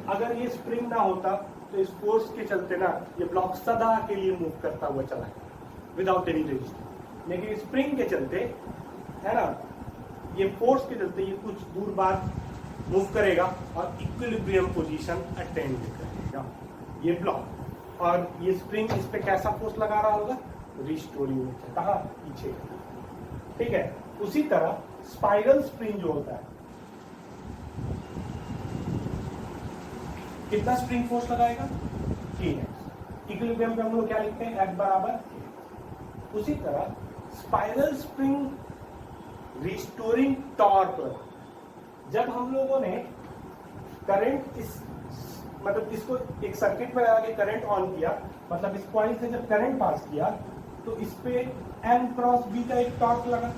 A: अगर ये स्प्रिंग ना होता तो इस फोर्स के चलते ना ये ब्लॉक सदा के लिए मूव करता हुआ चला जाएगा विदाउट एनी रेजिस्टेंस। लेकिन स्प्रिंग के चलते, है ना, ये फोर्स के चलते ये कुछ दूर बाद मूव करेगा और इक्विलिब्रियम पोजीशन अटेन करेगा ये ब्लॉक। और ये स्प्रिंग इस पे कैसा फोर्स लगा रहा होगा? रिस्टोरिंग, कहाँ? पीछे, ठीक है। उसी तरह स्पाइरल स्प्रिंग जो होता है कितना स्प्रिंग फोर्स लगाएगा? Kx। इक्विलिब्रियम पे हम लोग क्या लिखते हैं? F बराबर। उसी तरह स्पाइरल स्प्रिंग रिस्टोरिंग टॉर्क, जब हम लोगों ने करंट इस मतलब इसको एक सर्किट में लगा के करंट ऑन किया, मतलब इस कॉइल से जब करंट पास किया तो इस पे M क्रॉस B का एक टॉर्क लगा।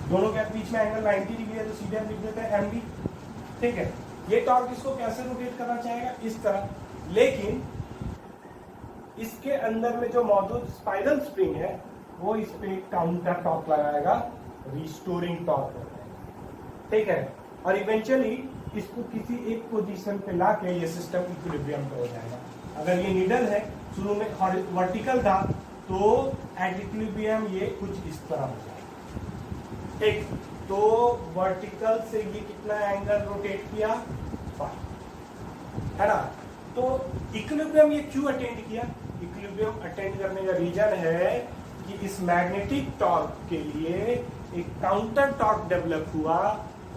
A: दोनों के बीच में एंगल 90 डिग्री है तो सीधे हम लिख देते हैं MB, ठीक है। ये टॉर्क इसको कैसे रोटेट करना चाहेगा? इस तरह। लेकिन इसके अंदर में जो मौजूद स्पाइरल स्प्रिंग है वो इस पे काउंटर टॉर्क लगाएगा, रिस्टोरिंग टॉर्क लगाएगा, ठीक है। और इवेंचुअली इसको किसी एक पोजीशन पे लाके ये सिस्टम इक्विलिब्रियम पे हो जाएगा। अगर ये नीडल है शुरू में वर्टिकल था तो एट इक्विलिब्रियम ये कुछ इस तरह हो जाएगा, ठीक। तो वर्टिकल से ये कितना एंगल रोटेट किया, फाइव, है ना। तो इक्विलिब्रियम ये क्यों अटेंड किया? इक्विलिब्रियम अटेंड करने का रीजन है कि इस मैग्नेटिक टॉर्क के लिए एक काउंटर टॉर्क डेवलप हुआ,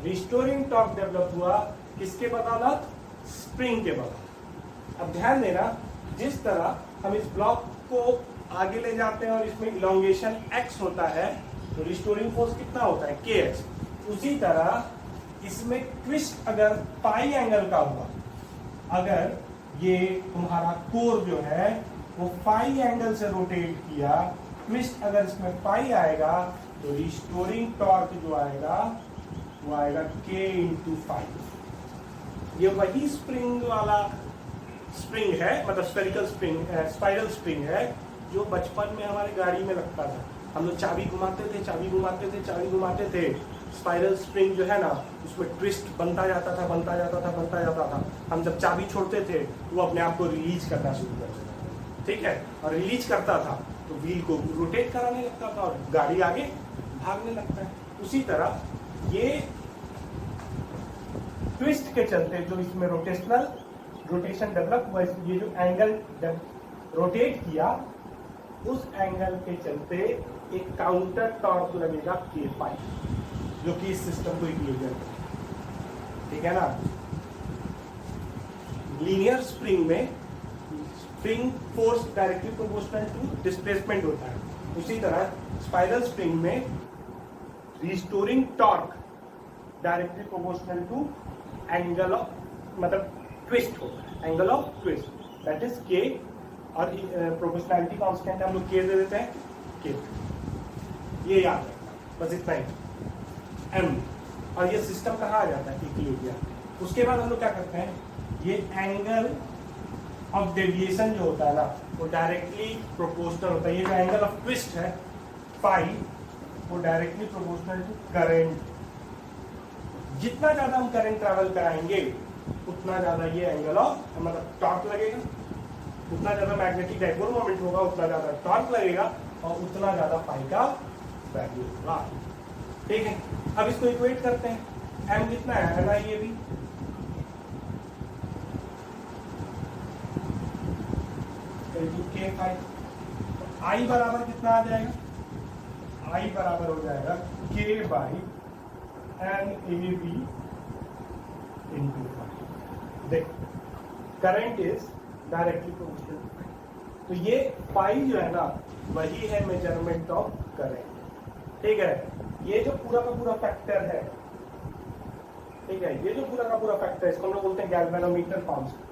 A: रिस्टोरिंग टॉर्क डेवलप हुआ, किसके बदौलत? स्प्रिंग के बदौलत। अब ध्यान देना, जिस तरह हम इस ब्लॉक को आगे ले जाते हैं और इसमें इलोंगेशन x होता है, तो रिस्टोरिंग फोर्स कितना होता है? kx। उसी तरह इसमें ट्विस्ट अगर पाई एंगल का हुआ, अगर ये तुम्हारा कोर जो है वो पाई एंगल से रोटेट किया, ट्विस्ट अगर इसमें पाई आएगा, तो रिस्टोरिंग टॉर्क जो आएगा वो आएगा k इंटू फाइव। ये वही स्प्रिंग वाला स्प्रिंग है, मतलब स्फेरिकल स्प्रिंग, स्पाइरल स्प्रिंग है, जो बचपन में हमारे गाड़ी में लगता था। हम लोग चाबी घुमाते थे, चाबी घुमाते थे, चाबी घुमाते थे, स्पाइरल स्प्रिंग जो है ना, उसमें ट्विस्ट बनता जाता था, बनता जाता था, बनता जाता था। हम जब चाबी छोड़ते थे तो वो अपने आप को रिलीज करना शुरू कर देता, ठीक है, और रिलीज करता था तो व्हील को रोटेट कराने लगता था और गाड़ी आगे भागने लगता है। उसी तरह ये ट्विस्ट के चलते जो इसमें रोटेशन डेवलप हुआ, ये जो एंगल रोटेट किया, उस एंगल के चलते एक काउंटर टॉर्क लगेगा k पाई, जो कि इस सिस्टम को इक्विलिब्रियम करेगा, ठीक है ना। लीनियर स्प्रिंग में spring force directly proportional to displacement होता है, उसी तरह स्पाइरल स्प्रिंग में restoring torque directly proportional to angle of, मतलब ट्विस्ट होता है, angle of twist, that is k। और प्रोपोर्शनैलिटी कांस्टेंट हम लोग k दे देते हैं, k, ये याद रखना, बस इतना ही m। और ये सिस्टम कहाँ आ जाता है? इक्विलिब्रियम। उसके बाद हम लोग क्या करते हैं, ये एंगल ऑफ डेविएशन जो होता है ना, वो डायरेक्टली प्रोपोर्शनल होता है। ये जो एंगल ऑफ ट्विस्ट है फाई, वो डायरेक्टली प्रोपोर्शनल टू करंट। जितना ज्यादा हम करंट ट्रैवल कराएंगे, उतना ज्यादा ये एंगल ऑफ, मतलब टॉर्क लगेगा, उतना ज्यादा मैग्नेटिक डाइपोल मोमेंट होगा, उतना ज्यादा टॉर्क लगेगा, और उतना ज्यादा फाई का वैल्यू होगा, ठीक है। अब इसको इक्वेट करते हैं, m कितना है ना, ये भी k फाई, I बराबर कितना आ जाएगा? I बराबर हो जाएगा k by N A B into phi. देख, करंट इज डायरेक्टली प्रोपोर्शनल, तो ये फाई जो है ना, वही है मेजरमेंट ऑफ करंट, ठीक है। ये जो पूरा का पूरा फैक्टर है, ठीक है, ये जो पूरा का पूरा फैक्टर है, इसको हम लोग बोलते हैं गैल्वेनोमीटर कांस्टेंट।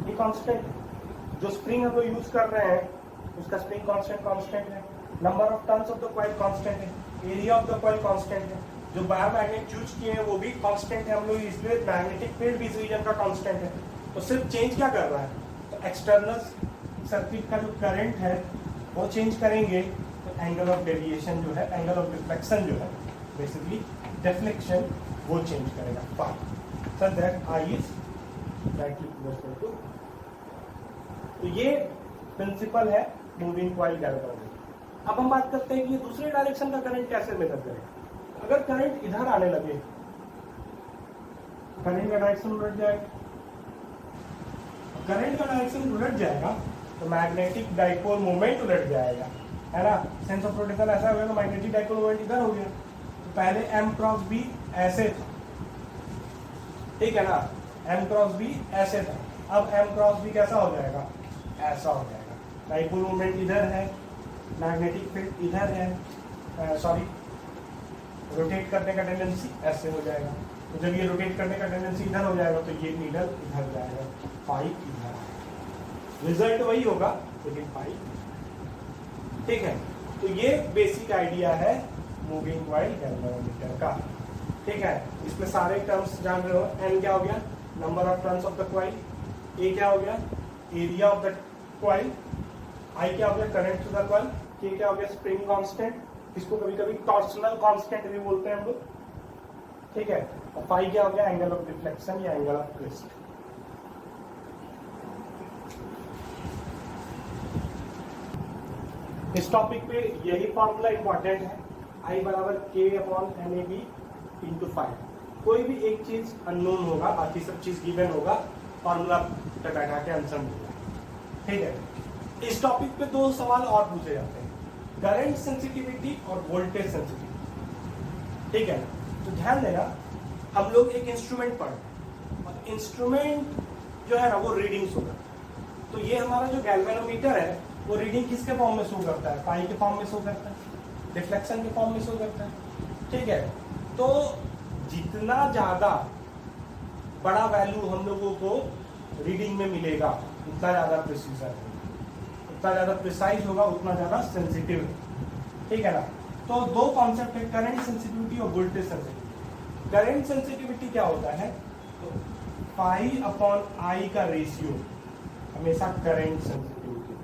A: ये कांस्टेंट जो स्प्रिंग हम लोग यूज कर रहे हैं, उसका स्प्रिंग कांस्टेंट है, number of turns of the coil constant है, area of the coil constant है, जो बायोमैग्नेट चूज किए हैं वो भी कांस्टेंट है हम लोग, इसलिए मैग्नेटिक फील्ड भी इस रीजन का कांस्टेंट है। तो सिर्फ चेंज क्या कर रहा है, तो एक्सटर्नल सर्किट का जो करंट है वो चेंज करेंगे, तो एंगल ऑफ डेविएशन जो है, एंगल ऑफ डिफ्लेक्शन जो है, बेसिकली डिफ्लेक्शन, वो चेंज करेगा phi, so that I is directly proportional to. तो ये प्रिंसिपल है मूविंग कॉइल गैल्वेनोमीटर। अब हम बात करते हैं कि ये दूसरे डायरेक्शन का करंट कैसे मेजर करेगा। अगर करंट इधर आने लगे, करंट का डायरेक्शन उलट जाएगा, करंट का डायरेक्शन उलट जाएगा तो मैग्नेटिक डाइपोल मोमेंट उलट जाएगा, है ना। सेंस ऑफ रोटेशन ऐसा हो गया तो मैग्नेटिक डाइपोल मोमेंट इधर हो गया, तो पहले m क्रॉस b ऐसे था, ठीक है ना, m क्रॉस b ऐसे था, अब m क्रॉस b कैसा हो जाएगा, ऐसा हो जाएगा। डाइपोल मोमेंट इधर है, मैग्नेटिक फील्ड इधर है, सॉरी, रोटेट करने का टेंडेंसी ऐसे हो जाएगा, तो जब ये रोटेट करने का टेंडेंसी इधर हो जाएगा तो ये नीडल इधर जाएगा, फाई इधर, रिजल्ट वही होगा लेकिन फाई, ठीक है। तो ये बेसिक आइडिया है मूविंग कॉइल गैल्वेनोमीटर का, ठीक है। इसमें सारे टर्म्स जान रहे हो, n क्या हो गया, number of turns of the coil, a क्या हो गया, area of the coil, I क्या हो गया, current to the coil, k क्या हो गया, स्प्रिंग कांस्टेंट, इसको कभी कभी टॉर्सनल कांस्टेंट भी बोलते हैं हम लोग, ठीक है। और फाई क्या हो गया, एंगल ऑफ डिफ्लेक्शन या एंगल ऑफ ट्विस्ट। इस टॉपिक पे यही फॉर्मूला इंपॉर्टेंट है, I बराबर K अपॉन NAB इंटू 5। कोई भी एक चीज अननोन होगा, बाकी सब चीज गिवन होगा, फॉर्मूला पे बैठा के आंसर मिलेगा। ठीक है, इस टॉपिक पे दो सवाल और पूछे जाते हैं, करंट सेंसिटिविटी और वोल्टेज सेंसिटिविटी। ठीक है, तो ध्यान देना, हम लोग एक इंस्ट्रूमेंट पढ़ रहे हैं और इंस्ट्रूमेंट जो है ना वो रीडिंग शो करता है। तो ये हमारा जो गैल्वेनोमीटर है वो रीडिंग किसके फॉर्म में शो करता है? पाई के फॉर्म में शो करता है, रिफ्लेक्शन के फॉर्म में शो करता है। ठीक है, तो जितना ज्यादा बड़ा वैल्यू हम लोगों को रीडिंग में मिलेगा उतना ज्यादा प्रिसीजन होगा, उतना ज्यादा प्रिसाइज होगा, उतना ज्यादा सेंसिटिव है। ठीक है ना, तो दो कॉन्सेप्ट है, करंट सेंसिटिविटी और वोल्टेज सेंसिटिविटी। करंट सेंसिटिविटी क्या होता है? तो पाई अपॉन आई का रेशियो हमेशा करंट सेंसिटिविटी।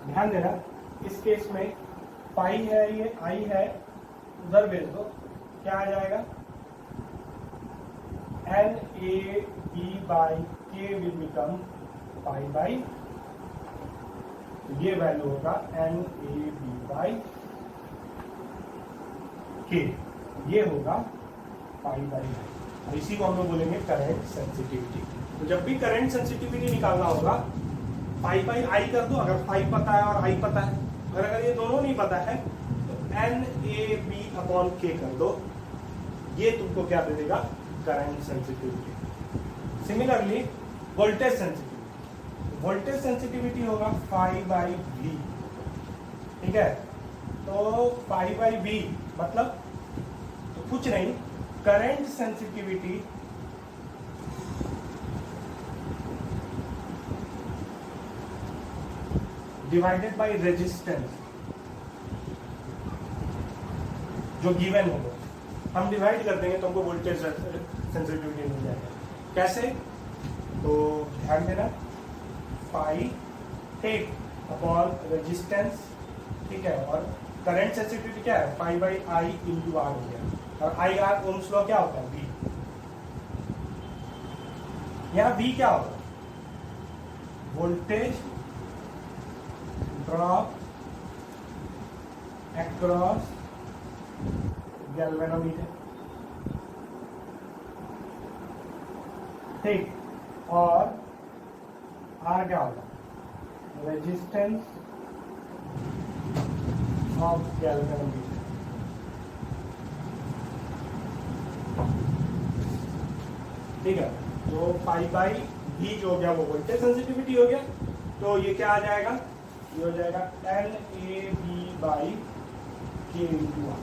A: ध्यान देना, इस केस में पाई है, ये आई है, उधर भेज दो, क्या आ जाएगा? NAB by K will become pi by, ये वैल्यू होगा NAB बाई K, ये होगा पाई बाई। और इसी को हम लोग बोलेंगे करंट सेंसिटिविटी। तो जब भी करंट सेंसिटिविटी निकालना होगा, पाई बाई आई कर दो, अगर पाई पता है और आई पता है। अगर ये दोनों नहीं पता है तो NAB अपॉन K कर दो, ये तुमको क्या दे देगा? Current sensitivity. Similarly voltage sensitivity, voltage sensitivity होगा पाई बाई V। ठीक है, तो पाई बाई V मतलब तो कुछ नहीं, current sensitivity divided by resistance जो गिवन होगा, हम डिवाइड कर देंगे तो हमको वोल्टेज सेंसिटिविटी मिल जाएगा। कैसे? तो ध्यान देना, पाई टेक अपॉन रेजिस्टेंस। ठीक है, और करंट सेंसिटिविटी क्या है? Pi by I into R हो गया, और आई आर ओम्स लॉ क्या होता है? V। यहाँ V क्या होगा? Voltage drop across galvanometer. ठीक, और R क्या होगा? Resistance of galvanometer. ठीक है, तो पाई बाई V जो हो गया वो वोल्टेज सेंसिटिविटी हो गया, तो ये क्या आ जाएगा? ये हो जाएगा NAB by K into R,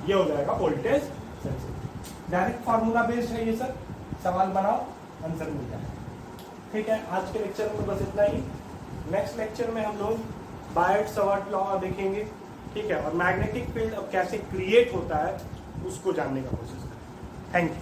A: ये हो जाएगा voltage sensitivity. Direct formula based है ये सब, सवाल बनाओ, आंसर मिल जाएगा। ठीक है, आज के लेक्चर में बस इतना ही। नेक्स्ट लेक्चर में हम लोग बायट-सवार्ट लॉ देखेंगे। ठीक है, और मैग्नेटिक फील्ड अब कैसे क्रिएट होता है उसको जानने का कोशिश करें। Thank you.